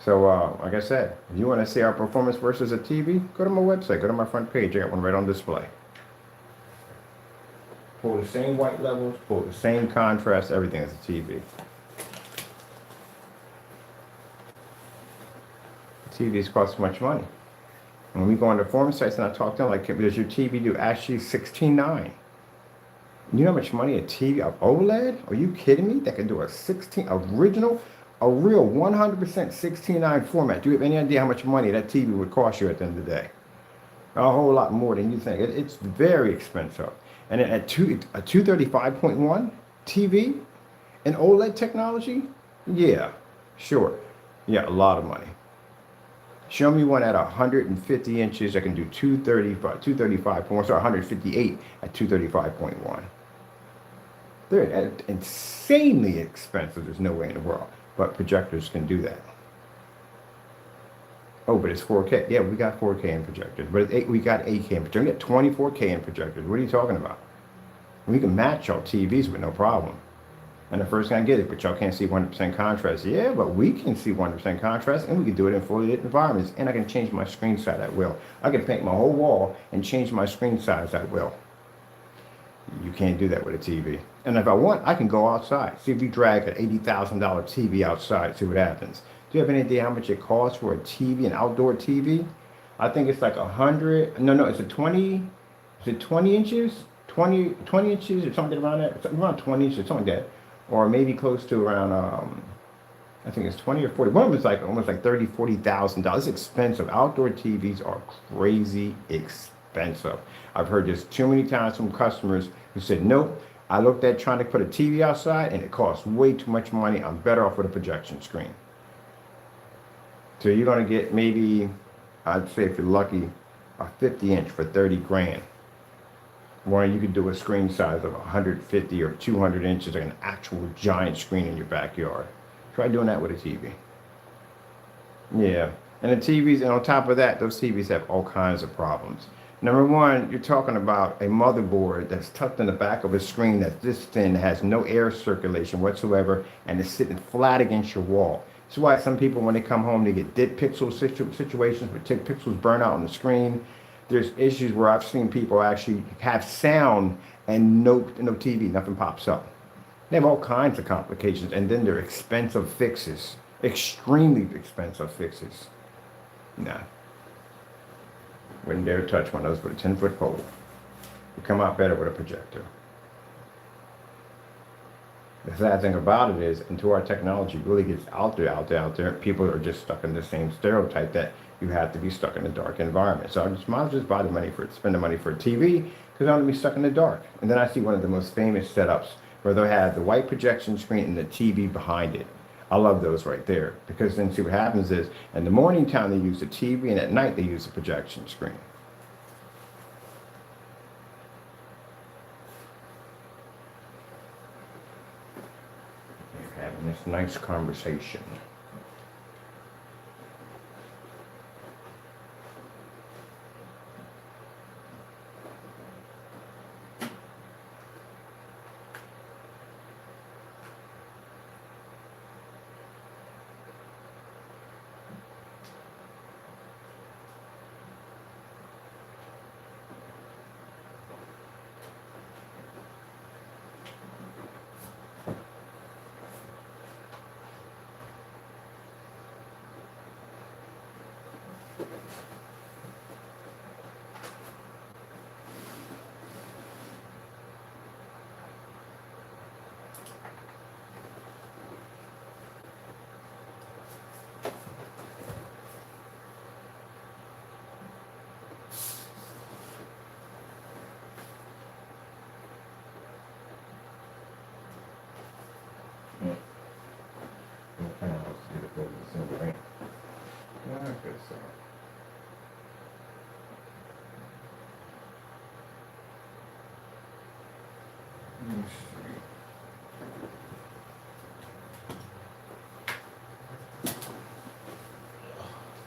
So, like I said, if you want to see our performance versus a TV, go to my website, go to my front page. I got one right on display. Pull the same white levels, pull the same contrast, everything as a TV. TVs cost much money. When we go on the forum sites and I talk to them, like, does your TV do actually 16:9? You know how much money a TV, a OLED? Are you kidding me? That can do a 16, original, a real 100% 16:9 format. Do you have any idea how much money that TV would cost you at the end of the day? A whole lot more than you think. It's very expensive. And at a 235.1 TV and OLED technology, yeah, sure. Yeah, a lot of money. Show me one at 150 inches that can do 235.1, sorry, 158 at 235.1. They're insanely expensive. There's no way in the world. But projectors can do that. Oh, but it's 4K. Yeah, we got 4K in projectors. But we got 8K in projectors. We got 24K in projectors. What are you talking about? We can match y'all TVs with no problem. And the first thing I get it, but y'all can't see 100% contrast. Yeah, but we can see 100% contrast, and we can do it in fully lit environments. And I can change my screen size at will. I can paint my whole wall and change my screen size at will. You can't do that with a TV. And if I want, I can go outside. See if we drag an $80,000 TV outside, see what happens. Do you have any idea how much it costs for a TV, an outdoor TV? I think it's like 100. No, it's a 20. Is it 20 inches? 20 inches or something around that? Around 20 inches, something like that. Or maybe close to around, I think it's 20 or 40. One of them is like almost like $30,000, $40,000. It's expensive. Outdoor TVs are crazy expensive. I've heard this too many times from customers who said, nope, I looked at trying to put a TV outside and it costs way too much money. I'm better off with a projection screen. So you're going to get maybe, I'd say if you're lucky, a 50-inch for 30 grand. Or you could do a screen size of 150 or 200 inches, like an actual giant screen in your backyard. Try doing that with a TV. Yeah, and the TVs, and on top of that, those TVs have all kinds of problems. Number one, you're talking about a motherboard that's tucked in the back of a screen that's this thin, has no air circulation whatsoever, and is sitting flat against your wall. That's why some people, when they come home, they get dead pixel situations where pixels burn out on the screen. There's issues where I've seen people actually have sound and no TV, nothing pops up. They have all kinds of complications, and then they're expensive fixes, extremely expensive fixes. Nah, wouldn't dare touch one of those with a 10-foot pole. You come out better with a projector. The sad thing about it is, until our technology really gets out there, people are just stuck in the same stereotype that you have to be stuck in a dark environment. So I just might as well just buy the money for it, spend the money for a TV, because I don't want to be stuck in the dark. And then I see one of the most famous setups where they'll have the white projection screen and the TV behind it. I love those right there, because then see what happens is, in the morning time they use the TV, and at night they use the projection screen. Having this nice conversation.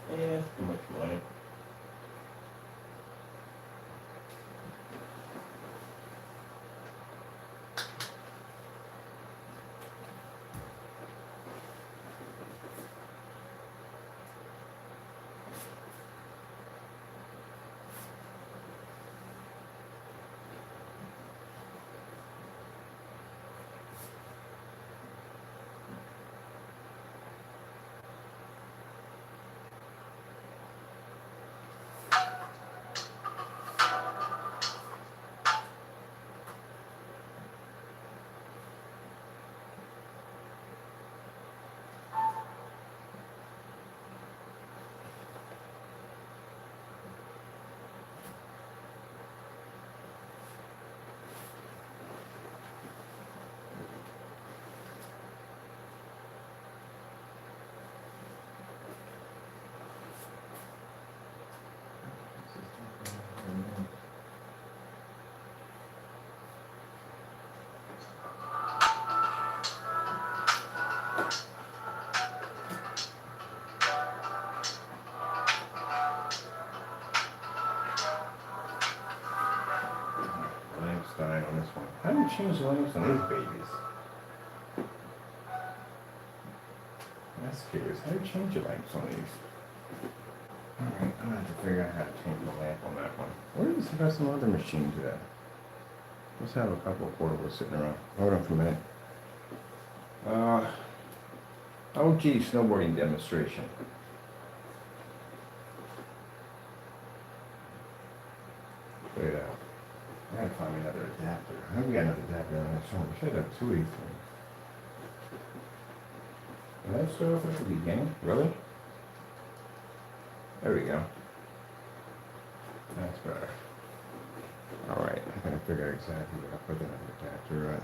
Yeah, too much money. On this one. How do you change the lamps on these babies? That's curious. How do you change the lamps on these? Alright, I'm gonna have to figure out how to change the lamp on that one. Where does the rest of some other machines at? Let's have a couple of portables sitting around. Hold on for a minute. OG snowboarding demonstration. Wait out. I gotta find me another adapter. I think we got another adapter on that somewhere. We should have two of these things. Did I start off at the beginning? Really? There we go. That's better. Alright, I'm gonna figure out exactly where I put another adapter at.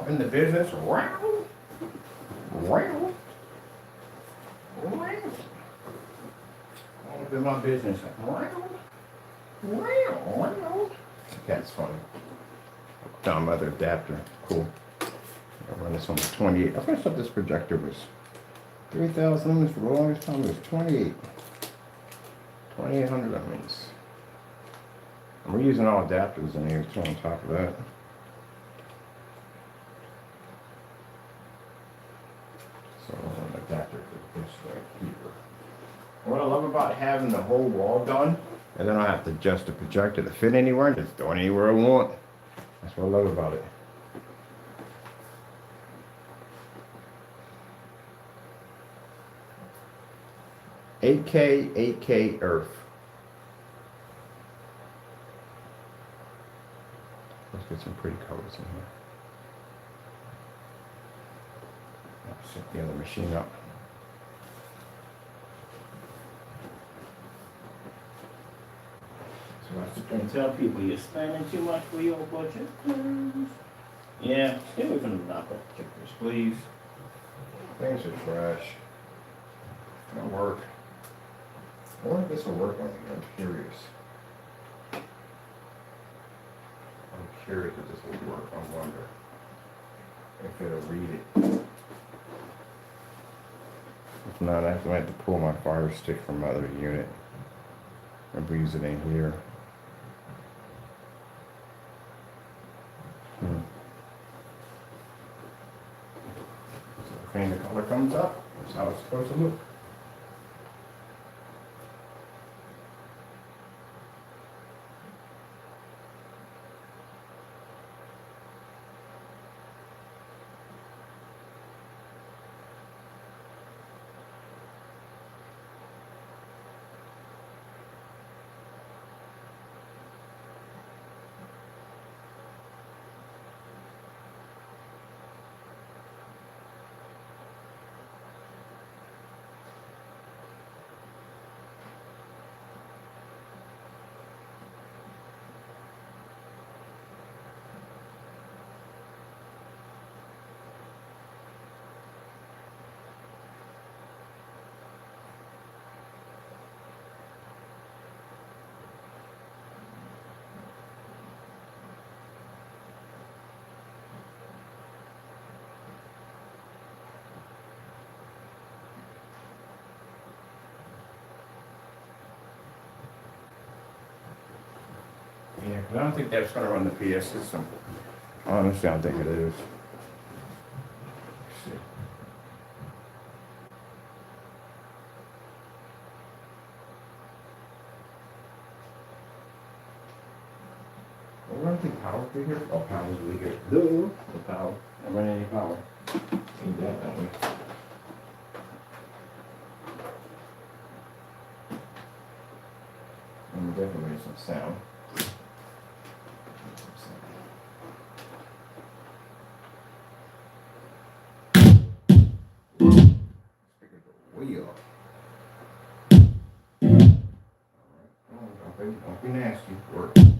in the business. Wow. Wow. Wow. All up in my business. Wow. Wow. Wow. That's funny. Found my other adapter. Cool. I'll run this on the 28. I first thought this projector was 3,000 lumens. For the longest time it was 28. 2,800 lumens. And we're using all adapters in here too on top of that. So an adapter for this right here. What I love about having the whole wall done, and then I don't have to adjust the projector to fit anywhere, just throw it anywhere I want. That's what I love about it. $8K Earth. Let's get some pretty colors in here. I'll set the other machine up. So I sit there and tell people you're spending too much for your budget. Yeah, stay away from the knockoff pictures, please. Things are trash. Don't work. I wonder if this will work on me. I'm curious. I'm curious if this will work. I wonder if it'll read it. If not, I have to pull my fire stick from my other unit and use it in here. So the color comes up. That's how it's supposed to look. Yeah, 'cause I don't think that's going to run the PS system. Honestly, I don't think it is. Let's see. Well, I don't think power through here. Oh, power's weaker. No, the power. I don't run any power. Need that, don't we? And we definitely need some sound. Wheel. Alright, don't be nasty. Work. Disconnect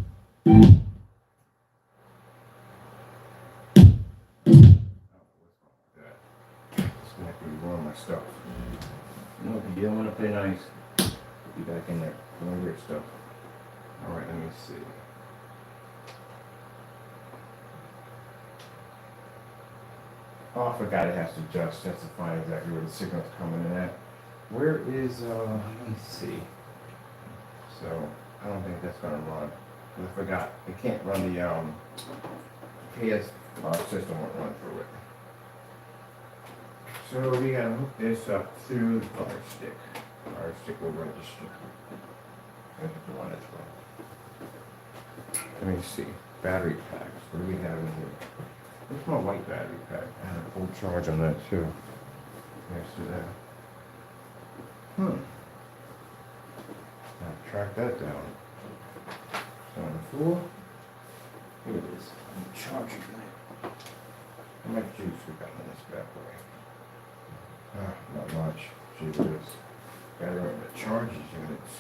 me one of my stuff. No big deal. I'm gonna play nice. Be back in there. No weird stuff. Alright, let me see. Oh, I forgot it has to adjust. That's to find exactly where the signal's coming in at. Where is, let me see. So, I don't think that's gonna run. I forgot. It can't run the, PS system won't run through it. So, we gotta hook this up through the fire stick. Fire stick will register. That's the one that's wrong. Let me see. Battery packs. What do we have in here? What's my white battery pack? I had a full charge on that too. Next to that. I'll track that down. So on the floor. Here it is. I'm charging it. How much juice we got in this bad boy? Not much. Gee whiz. Gotta run the charges units.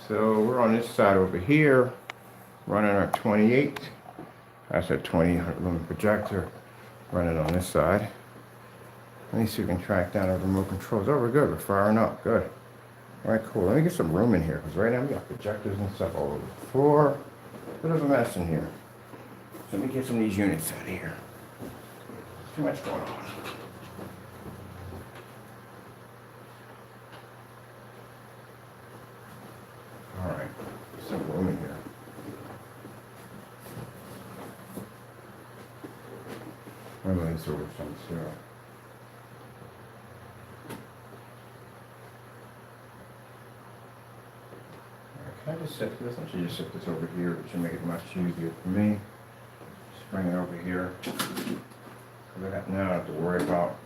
So we're on this side over here, running our 28. That's a 20 lumen projector running on this side. Let me see if we can track down our remote controls. Oh, we're good. We're firing up. Good. All right, cool. Let me get some room in here because right now we got projectors and stuff all over the floor. Bit of a mess in here. So let me get some of these units out of here. Too much going on. All right, some room in here. I'm going to sort of some zero. Can I just set this? I should just set this over here. It should make it much easier for me. Just bring it over here. Now I don't have to worry about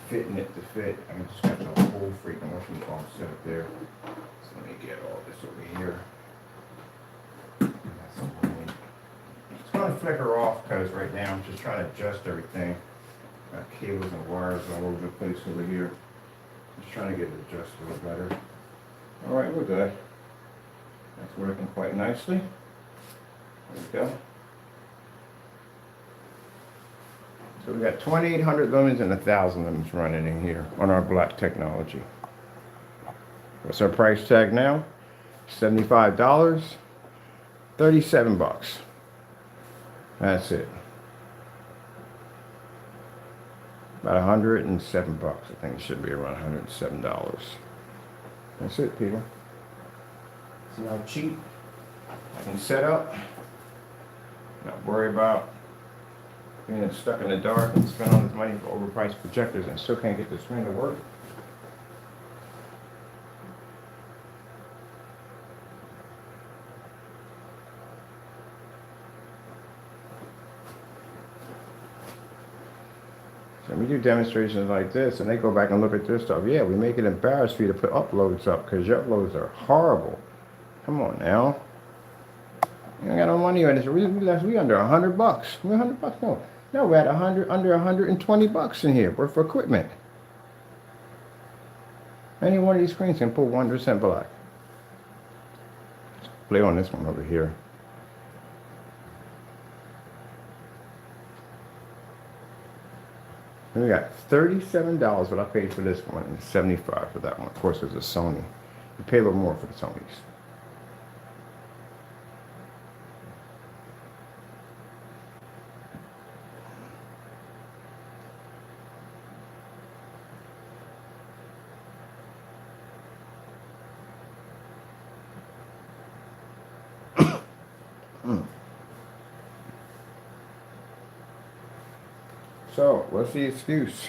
fitting it to fit. I can just got the whole freaking washing box set up there. So let me get all this over here. It's going to flicker off because right now I'm just trying to adjust everything. Got cables and wires all over the place over here. Just trying to get it adjusted a little better. All right, we're good. That's working quite nicely. There we go. So we got 2,800 lumens and 1,000 lumens running in here on our black technology. What's our price tag now? $75, 37 bucks. That's it. About 107 bucks. I think it should be around $107. That's it, people. See how cheap I can set up. Not worry about being stuck in the dark and spend all this money for overpriced projectors and still can't get the screen to work. So we do demonstrations like this and they go back and look at their stuff. Yeah, we make it embarrassed for you to put uploads up because your uploads are horrible. Come on now. You ain't got no money on this. We under 100 bucks. We 100 bucks? No, we're at under 120 bucks in here worth of equipment. Any one of these screens can pull 100% black. Let's play on this one over here. And we got $37 what I paid for this one and $75 for that one. Of course, there's a Sony. You pay a little more for the Sonys. So, what's the excuse?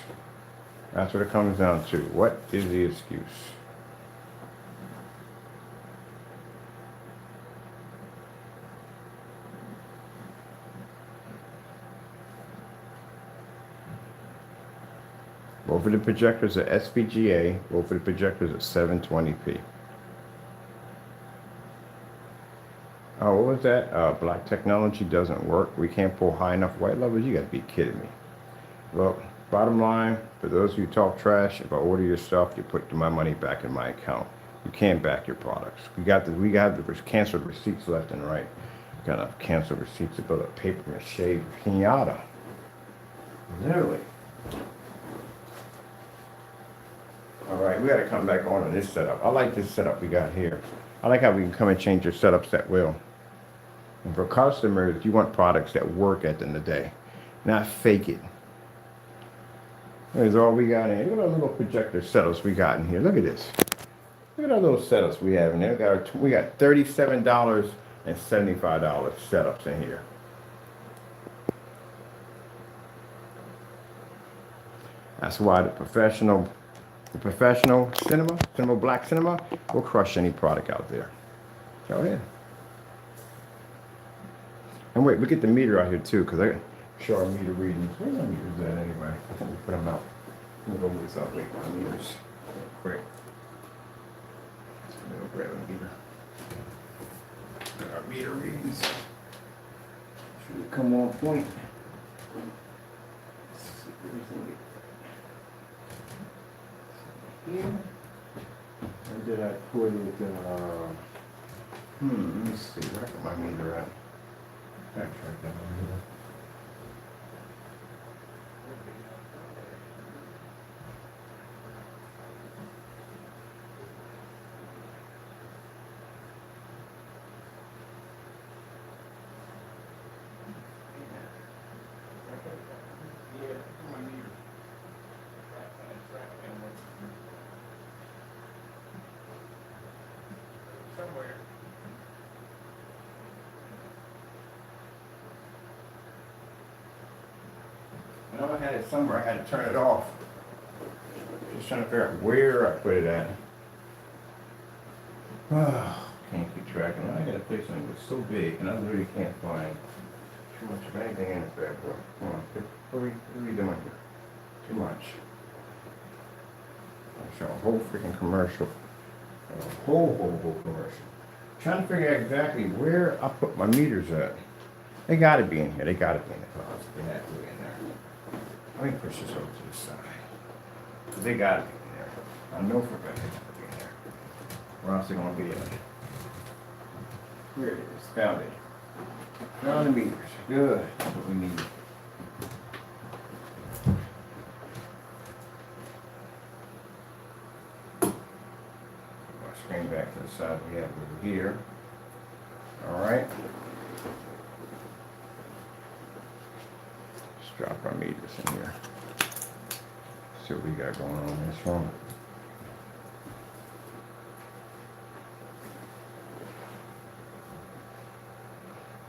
That's what it comes down to. What is the excuse? Both of the projectors are SVGA, both of the projectors are 720p. Oh, what was that? Black technology doesn't work. We can't pull high enough white levels? You gotta be kidding me. Well, bottom line, for those of you who talk trash, if I order your stuff, you put my money back in my account. You can't back your products. We got the canceled receipts left and right. Got enough canceled receipts to build a paper mache pinata. Literally. All right, we got to come back on this setup. I like this setup we got here. I like how we can come and change your setups at will. And for customers, you want products that work at the end of the day, not fake it. Here's all we got in here. Look at our little projector setups we got in here. Look at this. Look at our little setups we have in there. We got $37 and $75 setups in here. That's why the professional cinema, black cinema, will crush any product out there. Go ahead. And wait, we get the meter out here too, because I show our meter readings. Where's our meters at anyway? I think we put them out. We'll go move this out. Wait, our meters. Quick. We'll grab a meter. Our meter readings should come on point. Here. Where did I put it? Let me see. Where got my meter at? Backtrack that one. Somewhere. I know I had it somewhere. I had to turn it off. Just trying to figure out where I put it at. Can't keep track of it. I got a place something that's so big, and I literally can't find too much of anything in this bad boy. Come on, what are we doing here? Too much. I show a whole freaking commercial. A whole commercial. Trying to figure out exactly where I put my meters at. They gotta be in here. They gotta be in the closet. They have to be in there. Let me push this over to the side. They gotta be in there. I know for a fact they gotta be in there. Or else they're gonna be in there. Here it is. Found it. Found the meters. Good. That's what we need. Screen back to the side we have over here. All right. Let's drop our meters in here. See what we got going on in this one.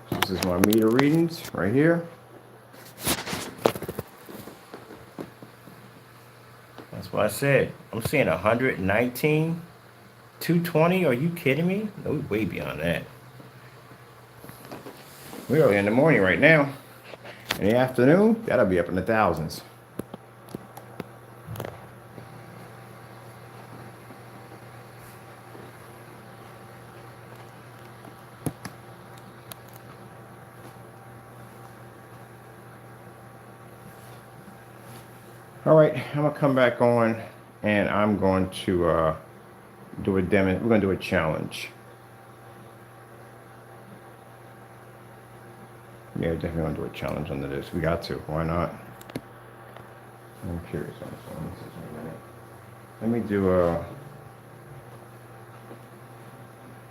So this is my meter readings right here. That's what I said. I'm seeing 119. 220? Are you kidding me? No, we're way beyond that. We're early in the morning right now. In the afternoon, that'll be up in the thousands. All right, I'm gonna come back on and I'm going to do a demo. We're going to do a challenge. Yeah, definitely going to do a challenge under this. We got to. Why not? I'm curious on this one. Let me do a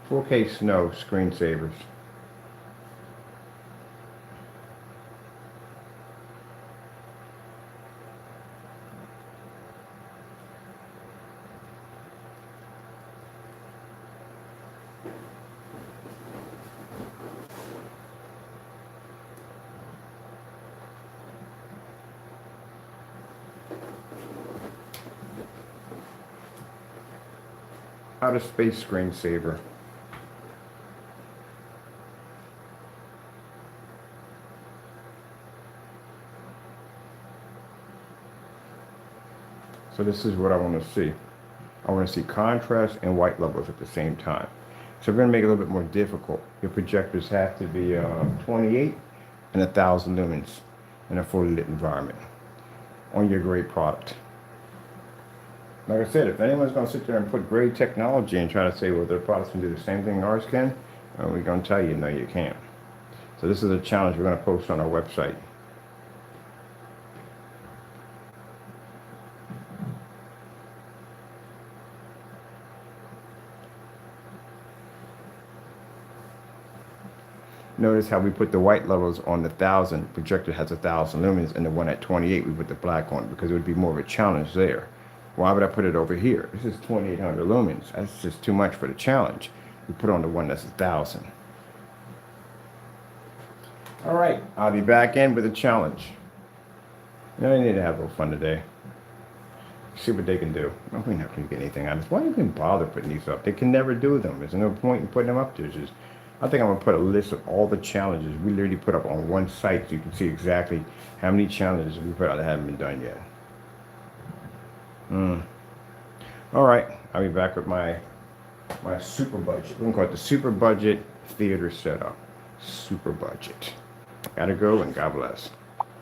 4K snow screensavers. Outer space screensaver. So this is what I want to see. I want to see contrast and white levels at the same time. So we're going to make it a little bit more difficult. Your projectors have to be 28 and 1,000 lumens in a fully lit environment on your grade product. Like I said, if anyone's going to sit there and put great technology and try to say, well, their products can do the same thing ours can, we're going to tell you, no, you can't. So this is a challenge we're going to post on our website. Notice how we put the white levels on the 1,000. Projector has 1,000 lumens, and the one at 28, we put the black on because it would be more of a challenge there. Why would I put it over here? This is 2,800 lumens. That's just too much for the challenge. We put on the one that's 1,000. All right, I'll be back in with a challenge. You know, they need to have a little fun today. See what they can do. Well, we're not going to get anything out of this. Why even bother putting these up? They can never do them. There's no point in putting them up there. Just, I think I'm going to put a list of all the challenges we literally put up on one site so you can see exactly how many challenges we put out that haven't been done yet. All right, I'll be back with my super budget. We're going to call it the super budget theater setup. Super budget. Gotta go, and God bless.